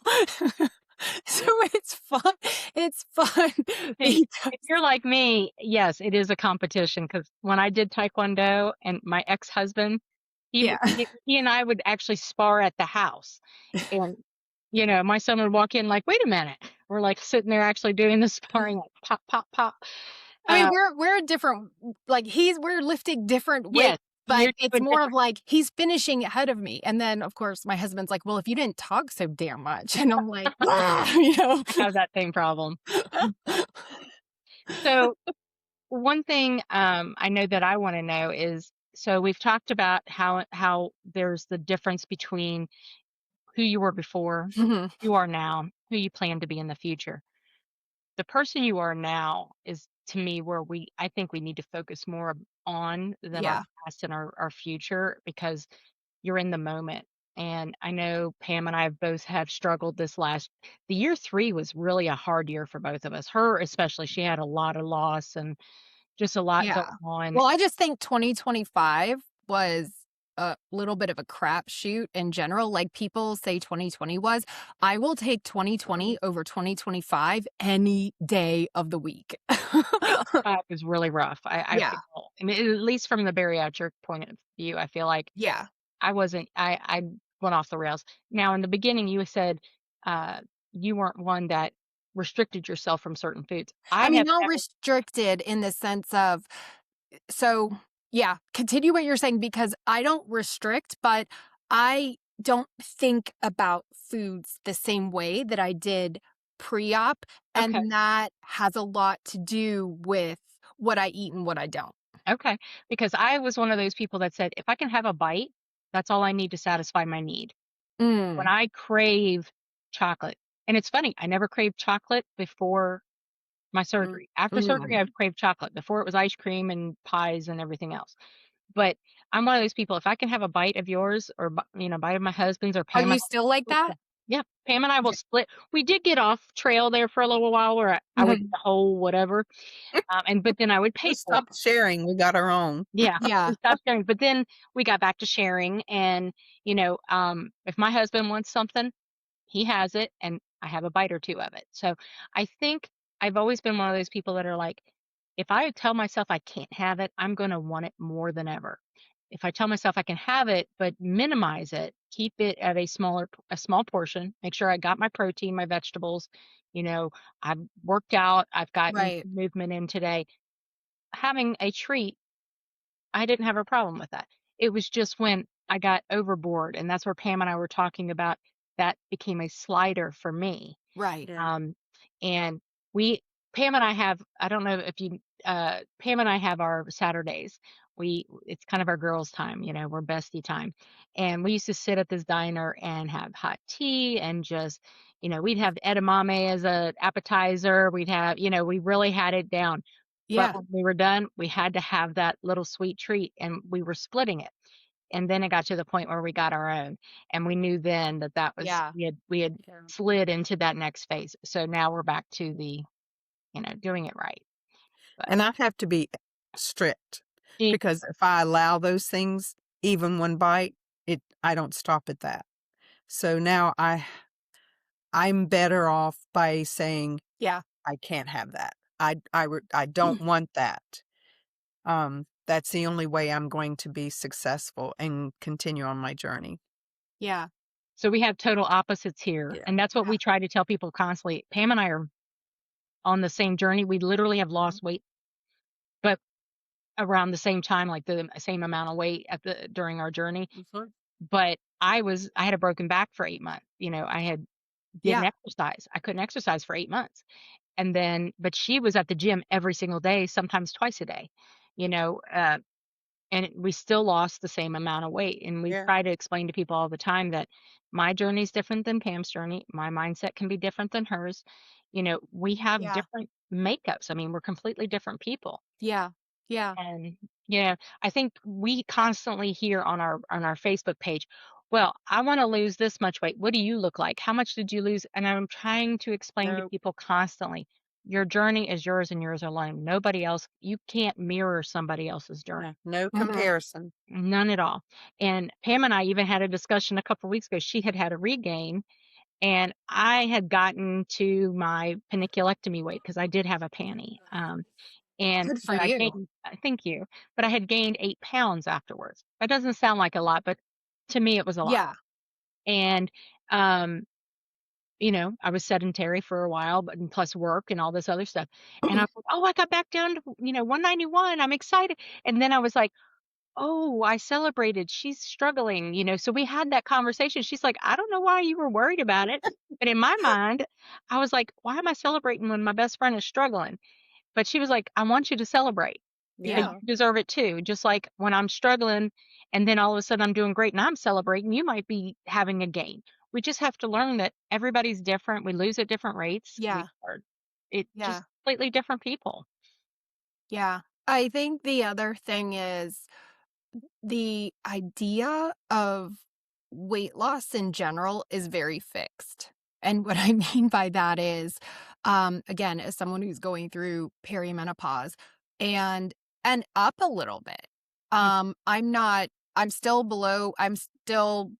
So it's fun. It's fun
See,
because
if you're like me, yes, it is a competition because when I did Taekwondo and my ex-husband,
yeah.
he and I would actually spar at the house. And, you know, my son would walk in like, wait a minute. We're like sitting there actually doing the sparring, like pop, pop, pop.
I mean,
Uh,
we're a different, like we're lifting different weights,
yes,
but
you're
it's
doing
more of
different.
like he's finishing ahead of me. And then of course my husband's like, well, if you didn't talk so damn much. And I'm like, ah, you know.
I have that same problem. So one thing I know that I want to know is, so we've talked about how there's the difference between who you were before,
Mhm.
you are now, who you plan to be in the future. The person you are now is, to me, where I think we need to focus more on than our
Yeah.
past and our future, because you're in the moment. And I know Pam and I both have struggled the year 3 was really a hard year for both of us. Her especially, she had a lot of loss and just a lot
Yeah.
going on.
Well, I just think 2025 was a little bit of a crapshoot in general. Like people say 2020 was. I will take 2020 over 2025 any day of the week.
2025 was really rough. I
Yeah.
feel, I mean, at least from the bariatric point of view, I feel like
Yeah.
I went off the rails. Now, in the beginning, you said uh, you weren't one that restricted yourself from certain foods.
I
I
mean,
have
not
never.
restricted in the sense of, so yeah, continue what you're saying because I don't restrict, but I don't think about foods the same way that I did pre-op.
Okay,
And that has a lot to do with what I eat and what I don't.
okay, because I was one of those people that said if I can have a bite, that's all I need to satisfy my need. When
Mm,
I crave chocolate, and it's funny, I never craved chocolate before my
mm,
surgery. After surgery,
mm.
I've craved chocolate. Before it was ice cream and pies and everything else. But I'm one of those people, if I can have a bite of yours or, bite of my husband's or
Are
Pam and
you
I
still like
will
that?
split. Yeah, Pam and I will split. We did get off trail there for a little while where I would eat the whole whatever, but then I would
We
pay for it.
stopped sharing. We got our own.
Yeah, we
Yeah.
stopped sharing, but then we got back to sharing. And if my husband wants something, he has it, and I have a bite or two of it. So I think I've always been one of those people that are like, if I tell myself I can't have it, I'm going to want it more than ever. If I tell myself I can have it, but minimize it, keep it at a small portion, make sure I got my protein, my vegetables, you know, I've worked out, I've gotten
Right.
movement in today. Having a treat, I didn't have a problem with that. It was just when I got overboard, and that's where Pam and I were talking about, that became a slider for me.
Right.
Yeah.
Um, and we, Pam and I have, I don't know if you, Pam and I have our Saturdays. It's kind of our girls' time, we're bestie time. And we used to sit at this diner and have hot tea and just, we'd have edamame as a appetizer. We'd have, we really had it down. But
Yeah.
when we were done, we had to have that little sweet treat and we were splitting it. And then it got to the point where we got our own, and we knew then that was,
Yeah.
we had
Yeah.
slid into that next phase. So now we're back to doing it right. But
And I have to be strict
she,
because if I allow those things, even one bite, I don't stop at that. So now I'm better off by saying
Yeah.
I can't have that. I don't want that. That's the only way I'm going to be successful and continue on my journey.
Yeah.
so we have total opposites here,
Yeah.
and that's what we try to tell people constantly. Pam and I are on the same journey. We literally have lost weight, but around the same time, like the same amount of weight during our journey.
Mhm.
But I had a broken back for 8 months. I had didn't
Yeah.
exercise. I couldn't exercise for 8 months. And then, but she was at the gym every single day, sometimes twice a day, you know, uh, and we still lost the same amount of weight. And we
Yeah.
try to explain to people all the time that my journey is different than Pam's journey. My mindset can be different than hers. We have
Yeah.
different makeups. I mean, we're completely different people.
Yeah. Yeah.
And I think we constantly hear on our Facebook page, well, I want to lose this much weight. What do you look like? How much did you lose? And I'm trying to explain to
No.
people constantly, your journey is yours and yours alone. Nobody else, you can't mirror somebody else's journey.
No
Mhm.
comparison.
None at all. And Pam and I even had a discussion a couple of weeks ago. She had a regain And I had gotten to my paniculectomy weight because I did have a panty.
Good for
But I
you.
gained, thank you, but I had gained 8 pounds afterwards. That doesn't sound like a lot, but to me it was a lot.
Yeah.
And, um, I was sedentary for a while, but and plus work and all this other stuff. And I was like, oh, I got back down to, 191. I'm excited. And then I was like, oh, I celebrated. She's struggling, So we had that conversation. She's like, I don't know why you were worried about it. But in my mind, I was like, why am I celebrating when my best friend is struggling? But she was like, I want you to celebrate because
Yeah.
you deserve it too. Just like when I'm struggling and then all of a sudden I'm doing great and I'm celebrating, you might be having a gain. We just have to learn that everybody's different. We lose at different rates.
Yeah.
It
Yeah.
just completely different people.
Yeah. I think the other thing is the idea of weight loss in general is very fixed. And what I mean by that is, again, as someone who's going through perimenopause and up a little bit, I'm not, I'm still below, I'm still,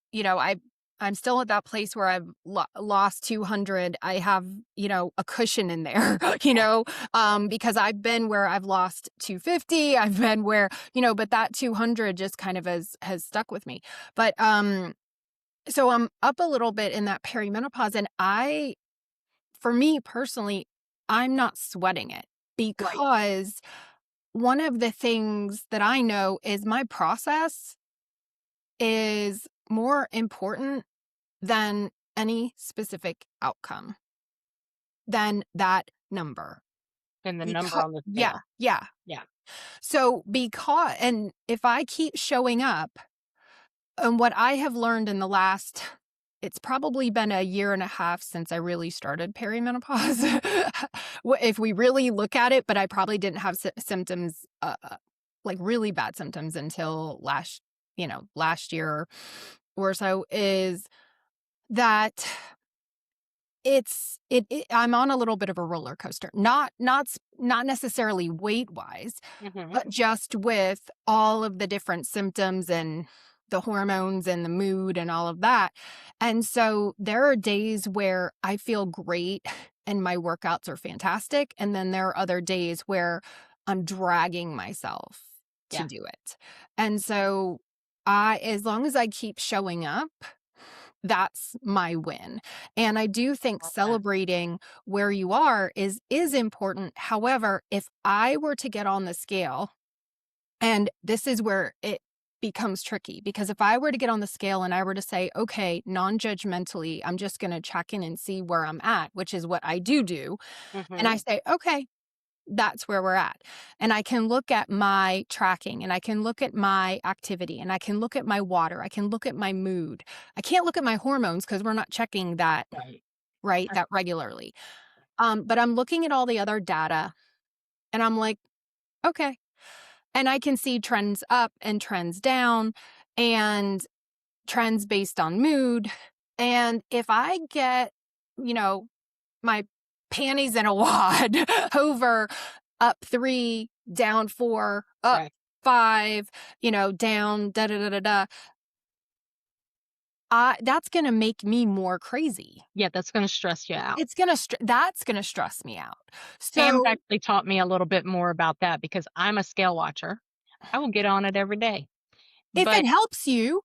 I'm still at that place where I've lost 200. I have, a cushion in there, because I've been where I've lost 250. I've been where, but that 200 just kind of has stuck with me. But, so I'm up a little bit in that perimenopause and for me personally, I'm not sweating it because one of the things that I know is my process is more important than any specific outcome, than that number.
And the number on the scale.
Yeah. So and if I keep showing up, and what I have learned in the last, it's probably been a year and a half since I really started perimenopause. If we really look at it, but I probably didn't have symptoms, like really bad symptoms until last year or so, is that I'm on a little bit of a roller coaster, not necessarily weight wise, but just with all of the different symptoms and the hormones and the mood and all of that. And so there are days where I feel great and my workouts are fantastic. And then there are other days where I'm dragging myself to do it. And so as long as I keep showing up, that's my win. And I do think celebrating where you are is important. However, if I were to get on the scale, and this is where it becomes tricky, because if I were to get on the scale and I were to say, okay, non-judgmentally, I'm just going to check in and see where I'm at, which is what I do. And I say, okay, that's where we're at. And I can look at my tracking and I can look at my activity and I can look at my water. I can look at my mood. I can't look at my hormones because we're not checking that, that regularly. But I'm looking at all the other data and I'm like, okay. And I can see trends up and trends down and trends based on mood. And if I get, my panties in a wad over up 3, down 4, up 5, down that's going to make me more crazy.
Yeah, that's going to stress you out.
That's going to stress me out.
Sam's actually taught me a little bit more about that because I'm a scale watcher. I will get on it every day.
If it helps you.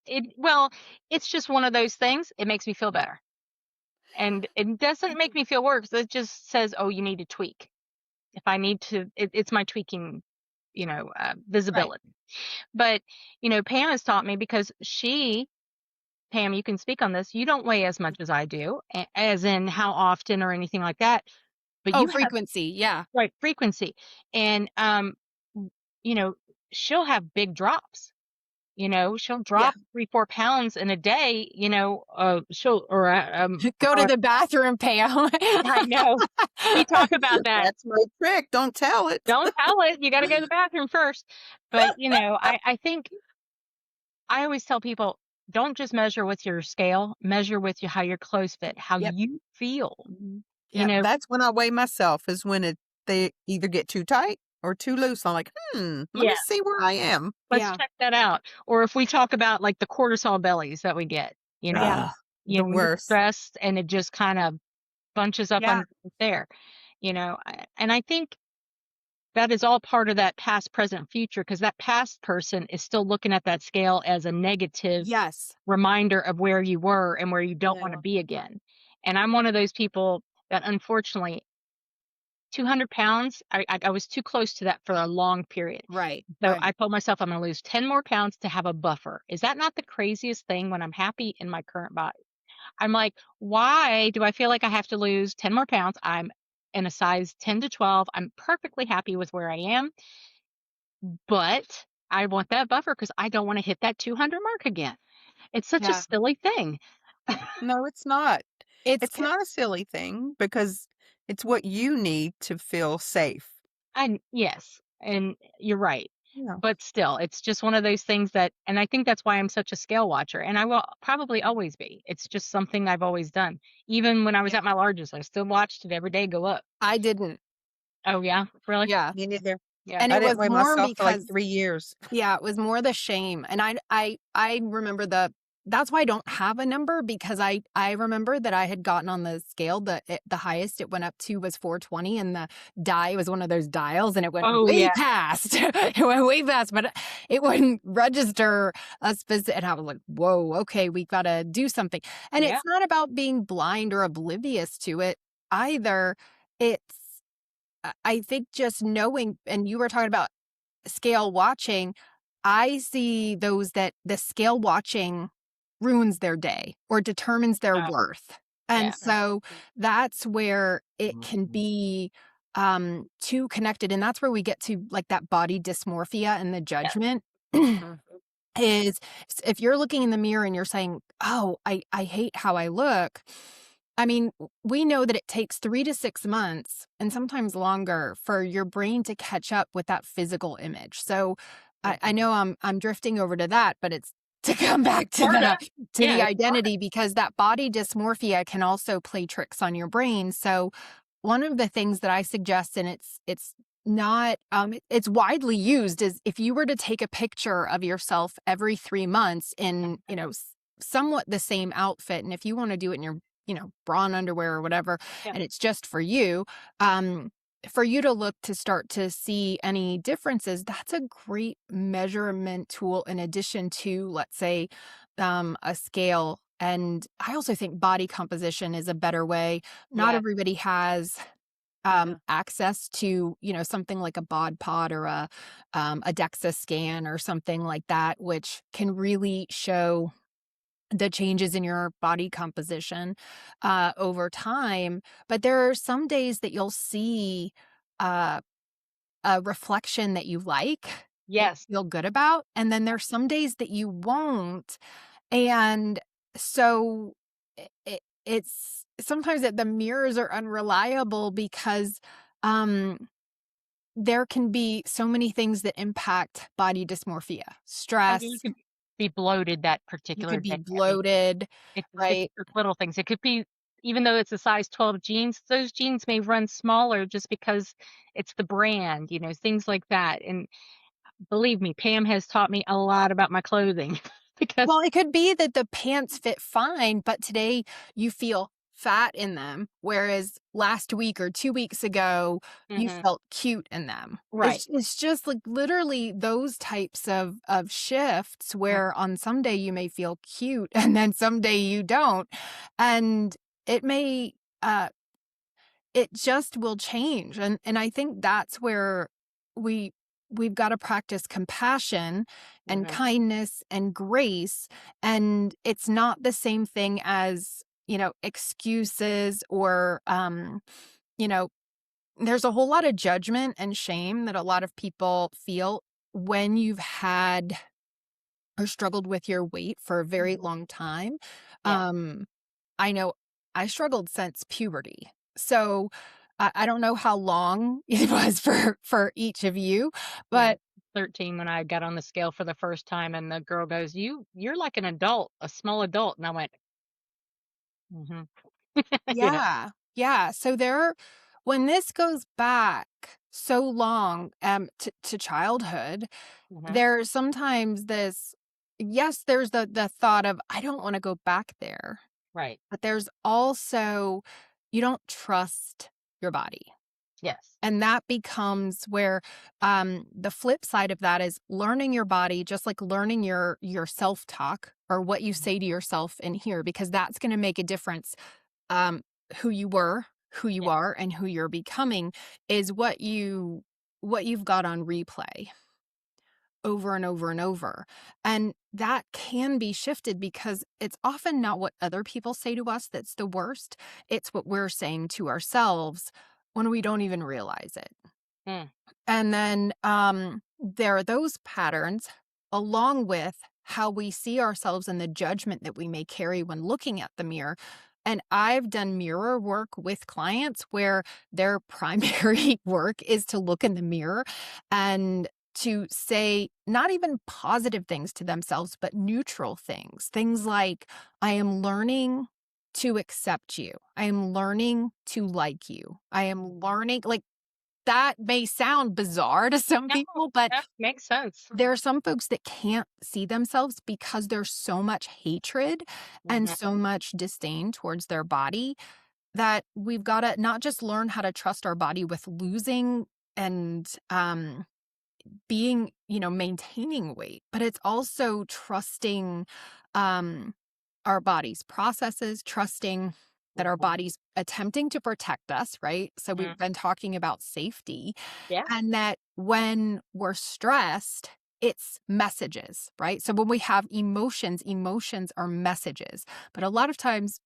It's just one of those things. It makes me feel better. And it doesn't make me feel worse. It just says, oh, you need to tweak. If I need to, it's my tweaking, visibility. Right. But, Pam has taught me because Pam, you can speak on this. You don't weigh as much as I do, as in how often or anything like that. But
frequency. Yeah.
Right. Frequency. And, she'll have big drops. She'll drop 3-4 pounds in a day, she'll
go to the bathroom, Pam.
I know. We talk about that.
That's my trick. Don't tell it.
Don't tell it. You got to go to the bathroom first. But, I think I always tell people, don't just measure with your scale, measure with how your clothes fit, how you feel.
That's when I weigh myself, is when they either get too tight or too loose. I'm like, let me see where I am.
Let's check that out. Or if we talk about like the cortisol bellies that we get, you
The
know, when you're
worst.
stressed and it just kind of bunches up
Yeah.
under there, and I think that is all part of that past, present, future, because that past person is still looking at that scale as a negative
Yes.
reminder of where you were and where you don't want to
Yeah.
be again. And I'm one of those people that unfortunately 200 pounds, I was too close to that for a long period.
Right.
So
Right.
I told myself I'm going to lose 10 more pounds to have a buffer. Is that not the craziest thing when I'm happy in my current body? I'm like, why do I feel like I have to lose 10 more pounds? I'm in a size 10 to 12. I'm perfectly happy with where I am, but I want that buffer because I don't want to hit that 200 mark again. It's such a
Yeah.
silly thing.
No, it's not.
It's
It's not a silly thing because it's what you need to feel safe.
Yes, and you're right.
Yeah.
But still, it's just one of those things that, and I think that's why I'm such a scale watcher, and I will probably always be. It's just something I've always done. Even when I was
Yeah.
at my largest, I still watched it every day go up.
I didn't.
Oh yeah, really?
Yeah.
Me neither.
Yeah.
And
I
it
didn't
was
weigh
more
myself for like
because
3 years.
yeah, it was more the shame. And I remember that's why I don't have a number, because I remember that I had gotten on the scale, the highest it went up to was 420, and the die was one of those dials, and it went
Oh
way
yeah.
past. It went way past, but it wouldn't register a specific. And I was like, whoa, okay, we got to do something. And
Yeah.
it's not about being blind or oblivious to it either. It's I think just knowing, and you were talking about scale watching, I see those that the scale watching ruins their day or determines their
Oh
worth. And
yeah.
so that's where it can be too connected. And that's where we get to like that body dysmorphia and the
Yeah.
judgment.
Mhm.
Is if you're looking in the mirror and you're saying, oh, I hate how I look. I mean, we know that it takes 3 to 6 months and sometimes longer for your brain to catch up with that physical image. So I know I'm drifting over to that, but it's to come back to
Part of
the
yeah. It's part of
identity, because that body dysmorphia can also play tricks on your brain. So one of the things that I suggest, and it's not it's widely used, is if you were to take a picture of yourself every 3 months in, somewhat the same outfit, and if you want to do it in your, bra and underwear or whatever,
yeah.
and it's just um for you to look to start to see any differences, that's a great measurement tool in addition to, let's say, a scale. And I also think body composition is a better way. Not
Yeah.
everybody has access to, something like a bod pod or a DEXA scan or something like that, which can really show the changes in your body composition over time. But there are some days that you'll see uh, a reflection that you like, that you
Yes.
feel good about, and then there's some days that you won't. And so it's sometimes that the mirrors are unreliable because there can be so many things that impact body dysmorphia,
And you
stress.
could be bloated that
You
particular
could
day.
be
I mean,
bloated,
it's
right?
just little things. It could be, even though it's a size 12 jeans, those jeans may run smaller just because it's the brand, things like that. And believe me, Pam has taught me a lot about my clothing because
Well, it could be that the pants fit fine, but today you feel fat in them, whereas last week or 2 weeks ago, you
Mhm.
felt cute in them.
Right.
It's just like literally those types of shifts where on some day you may feel cute and then someday you don't. And it may it just will change. And I think that's where we we've got to practice compassion and
Mhm.
kindness and grace. And it's not the same thing as, excuses or you know there's a whole lot of judgment and shame that a lot of people feel when you've had or struggled with your weight for a very long time.
Yeah.
um I know I struggled since puberty. So I don't know how long it was for each of you,
Yeah.
but
13 when I got on the scale for the first time, and the girl goes, You're like an adult, a small adult." And I went, "Mhm." You know.
yeah. Yeah. So when this goes back so long to childhood,
Mhm.
there's sometimes this, yes, there's the thought of I don't want to go back there.
Right.
But there's also, you don't trust your body.
Yes.
And that becomes where the flip side of that is learning your body, just like learning your self-talk or what you say to yourself in here, because that's going to make a difference. Um, who you were, who you
Yeah.
are, and who you're becoming is what you've got on replay over and over and over. And that can be shifted because it's often not what other people say to us that's the worst. It's what we're saying to ourselves when we don't even realize it.
Mm.
And then there are those patterns along with how we see ourselves and the judgment that we may carry when looking at the mirror. And I've done mirror work with clients where their primary work is to look in the mirror and to say not even positive things to themselves, but neutral things. Things like, I am learning to accept you. I am learning to like you. I am learning, like, that may sound bizarre to some
No,
people, but
that makes sense.
there are some folks that can't see themselves because there's so much hatred and
Mhm.
so much disdain towards their body that we've got to not just learn how to trust our body with losing and being, maintaining weight, but it's also trusting our body's processes, trusting that our body's attempting to protect us, right? So
Mm.
we've been talking about safety,
Yeah.
and that when we're stressed, it's messages, right? So when we have emotions are messages. But a lot of times,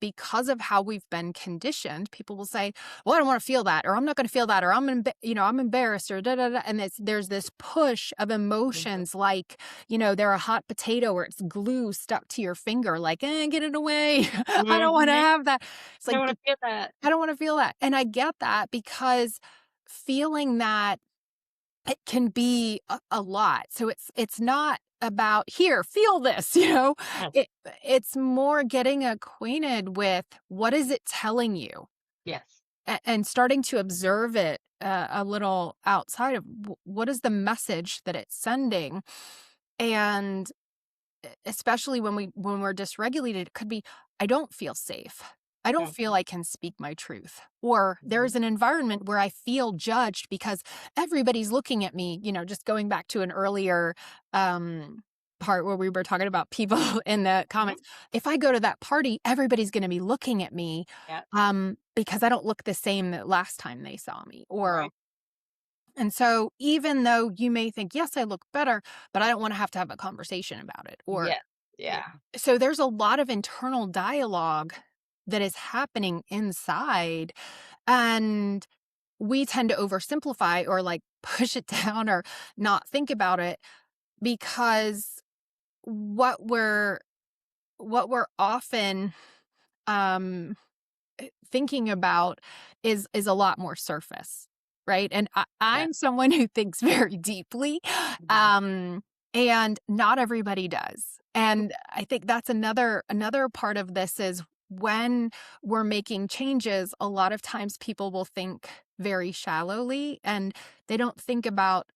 because of how we've been conditioned, people will say, well, I don't want to feel that, or I'm not going to feel that, or I'm embarrassed, or da, da, da. And there's this push of emotions like, they're a hot potato or it's glue stuck to your finger, like, get it away. I don't want to
Mhm.
have that. It's
I
like,
don't want to feel that.
I don't want to feel that. And I get that because feeling that it can be a lot. So it's not about here, feel this,
Yes.
it's more getting acquainted with what is it telling you
Yes.
and starting to observe it a little outside of what is the message that it's sending. And especially when we're dysregulated, it could be, I don't feel safe. I don't feel I can speak my truth. Or there's an environment where I feel judged because everybody's looking at me, just going back to an earlier part where we were talking about people in the comments. If I go to that party, everybody's going to be looking at me
Yeah.
because I don't look the same that last time they saw me. Or
Right.
and so even though you may think, yes, I look better, but I don't want to have a conversation about it. Or
Yeah. Yeah.
so there's a lot of internal dialogue that is happening inside, and we tend to oversimplify or like push it down or not think about it because what we're often um thinking about is a lot more surface, right? And
Yeah.
I'm someone who thinks very deeply, um, and not everybody does. And I think that's another part of this is when we're making changes, a lot of times people will think very shallowly and they don't think about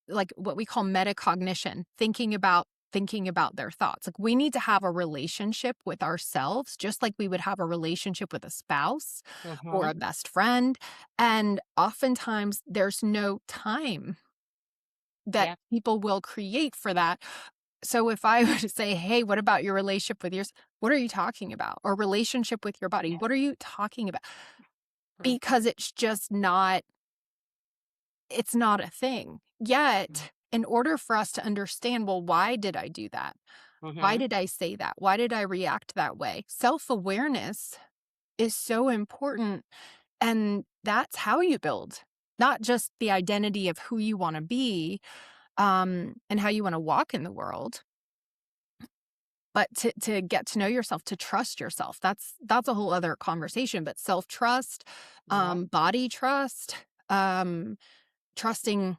like what we call metacognition, thinking about their thoughts. Like we need to have a relationship with ourselves, just like we would have a relationship with a spouse or a best friend. And oftentimes there's no time that
Yeah.
people will create for that. So if I were to say, hey, what about your relationship with yours? What are you talking about? Or relationship with your body? What are you talking about? Because it's just not, it's not a thing. Yet, in order for us to understand, well, why did I do that? Why did I say that? Why did I react that way? Self-awareness is so important. And that's how you build, not just the identity of who you want to be and how you want to walk in the world, but to get to know yourself, to trust yourself. That's a whole other conversation. But self-trust, body trust, trusting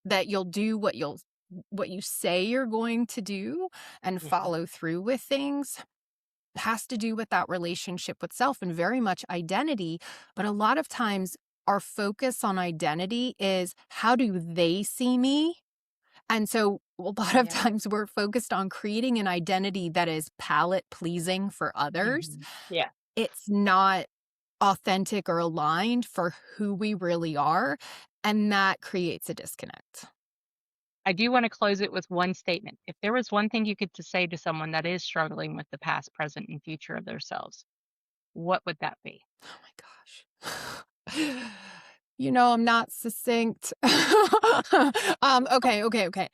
that you'll do what you say you're going to do and follow through with things has to do with that relationship with self and very much identity. But a lot of times our focus on identity is how do they see me? And so a lot of
Yeah.
times we're focused on creating an identity that is palate pleasing for others.
Yeah.
It's not authentic or aligned for who we really are, and that creates a disconnect.
I do want to close it with one statement. If there was one thing you could to say to someone that is struggling with the past, present, and future of themselves, what would that be?
Oh my gosh. I'm not succinct. Okay.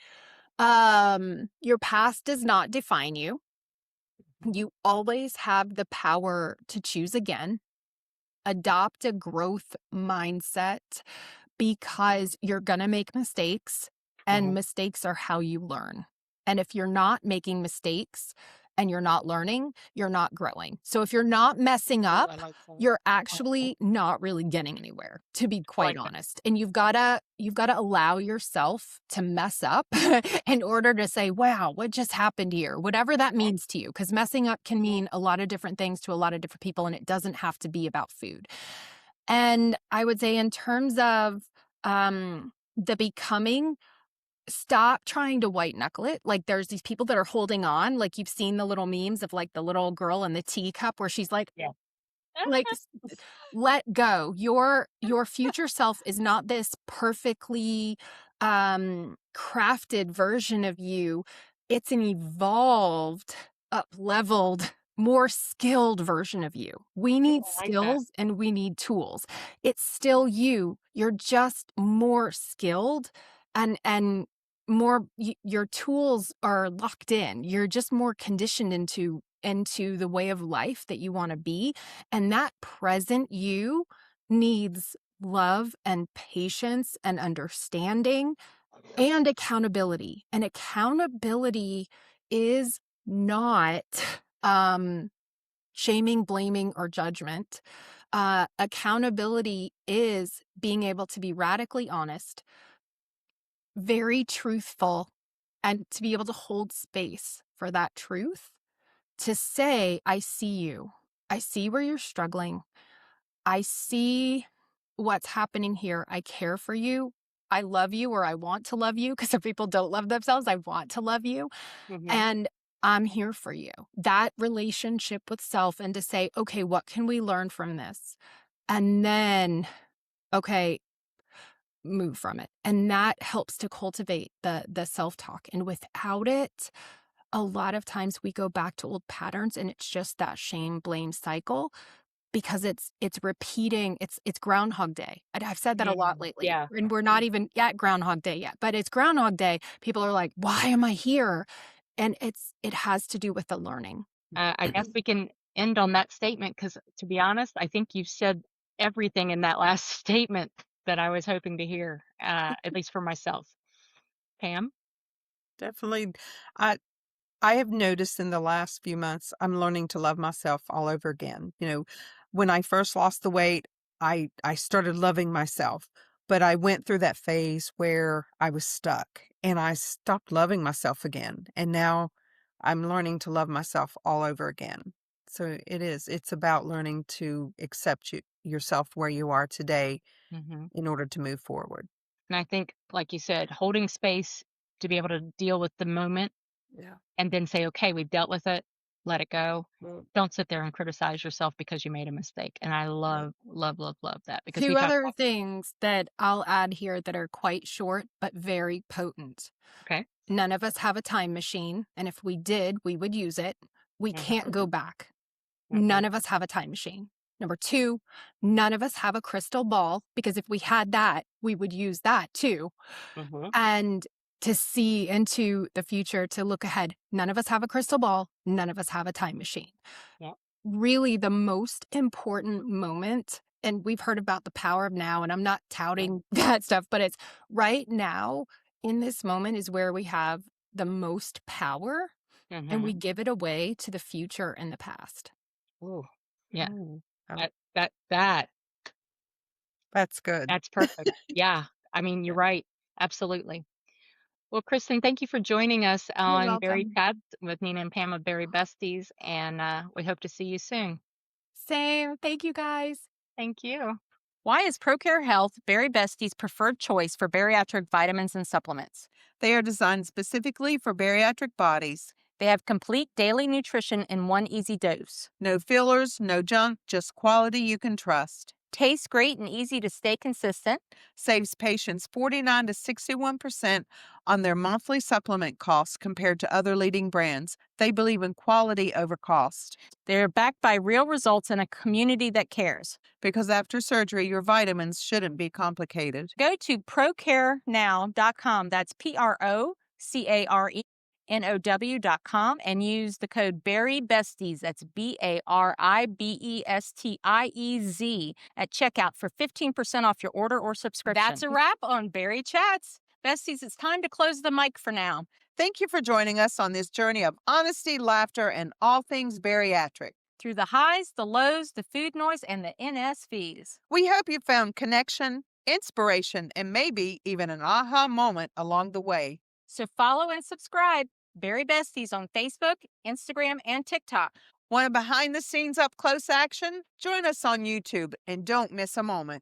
Your past does not define you. You always have the power to choose again. Adopt a growth mindset because you're going to make mistakes, and
Mhm.
mistakes are how you learn. And if you're not making mistakes and you're not learning, you're not growing. So if you're not messing
Ooh,
up,
I like that.
you're actually not really getting anywhere, to be
I
quite
like that.
honest. And you've got to allow yourself to mess up in order to say, wow, what just happened here? Whatever that means to you, because messing up can mean a lot of different things to a lot of different people, and it doesn't have to be about food. And I would say, in terms of the becoming, stop trying to white knuckle it. Like, there's these people that are holding on. Like, you've seen the little memes of like the little girl in the teacup where she's
Yeah.
like let go. Your future self is not this perfectly crafted version of you. It's an evolved, up leveled, more skilled version of you. We need
I like that.
skills and we need tools. It's still you. You're just more skilled, and more your tools are locked in. You're just more conditioned into the way of life that you want to be, and that present you needs love and patience and understanding and accountability. And accountability is not shaming, blaming, or judgment. Accountability is being able to be radically honest, very truthful, and to be able to hold space for that truth, to say, I see you. I see where you're struggling. I see what's happening here. I care for you. I love you, or I want to love you, because if people don't love themselves, I want to love you.
Mhm.
And I'm here for you. That relationship with self, and to say, okay, what can we learn from this? And then, okay, move from it. And that helps to cultivate the self-talk. And without it, a lot of times we go back to old patterns, and it's just that shame blame cycle, because it's repeating. It's Groundhog Day. I've said that a lot lately,
Yeah.
and we're not even at Groundhog Day yet, but it's Groundhog Day. People are like, why am I here? And it has to do with the learning.
I guess we can end on that statement because, to be honest, I think you've said everything in that last statement that I was hoping to hear, at least for myself. Pam?
Definitely. I have noticed in the last few months, I'm learning to love myself all over again. When I first lost the weight, I started loving myself, but I went through that phase where I was stuck and I stopped loving myself again. And now I'm learning to love myself all over again. So it's about learning to accept yourself where you are today
Hmm.
in order to move forward.
And I think, like you said, holding space to be able to deal with the moment
Yeah.
and then say, okay, we've dealt with it, let it go. Don't sit there and criticize yourself because you made a mistake. And I love, love, love, love that because we
Two
talk
other
about,
things that I'll add here that are quite short but very potent.
okay.
None of us have a time machine, and if we did, we would use it. We can't go back. None of us have a time machine. Number two, none of us have a crystal ball, because if we had that, we would use that too.
Mm-hmm.
And to see into the future, to look ahead, none of us have a crystal ball. None of us have a time machine.
Yeah.
Really, the most important moment, and we've heard about the power of now, and I'm not touting that stuff, but it's right now in this moment is where we have the most power, and we
Mm-hmm.
give it away to the future and the past.
Ooh, yeah.
Ooh,
That
that's good.
that's perfect. Yeah. I mean, you're right. Absolutely. Well, Kristen, thank you for joining us
You're
on Bari
welcome.
Chatz with Nina and Pam of Bari-Bestiez, and we hope to see you soon.
Same. Thank you, guys.
Thank you.
Why is ProCare Health Bari-Bestiez preferred choice for bariatric vitamins and supplements?
They are designed specifically for bariatric bodies.
They have complete daily nutrition in one easy dose.
No fillers, no junk, just quality you can trust.
Tastes great and easy to stay consistent.
Saves patients 49 to 61% on their monthly supplement costs compared to other leading brands. They believe in quality over cost.
They're backed by real results in a community that cares.
Because after surgery, your vitamins shouldn't be complicated.
Go to procarenow.com. That's PROCARENOW.com and use the code Bari-Bestiez. That's BARIBESTIEZ at checkout for 15% off your order or subscription. That's a wrap on Bari Chats. Besties, it's time to close the mic for now.
Thank you for joining us on this journey of honesty, laughter, and all things bariatric.
Through the highs, the lows, the food noise, and the NSVs.
We hope you found connection, inspiration, and maybe even an aha moment along the way.
So follow and subscribe Bari-Bestiez on Facebook, Instagram, and TikTok.
Want a behind-the-scenes up-close action? Join us on YouTube and don't miss a moment.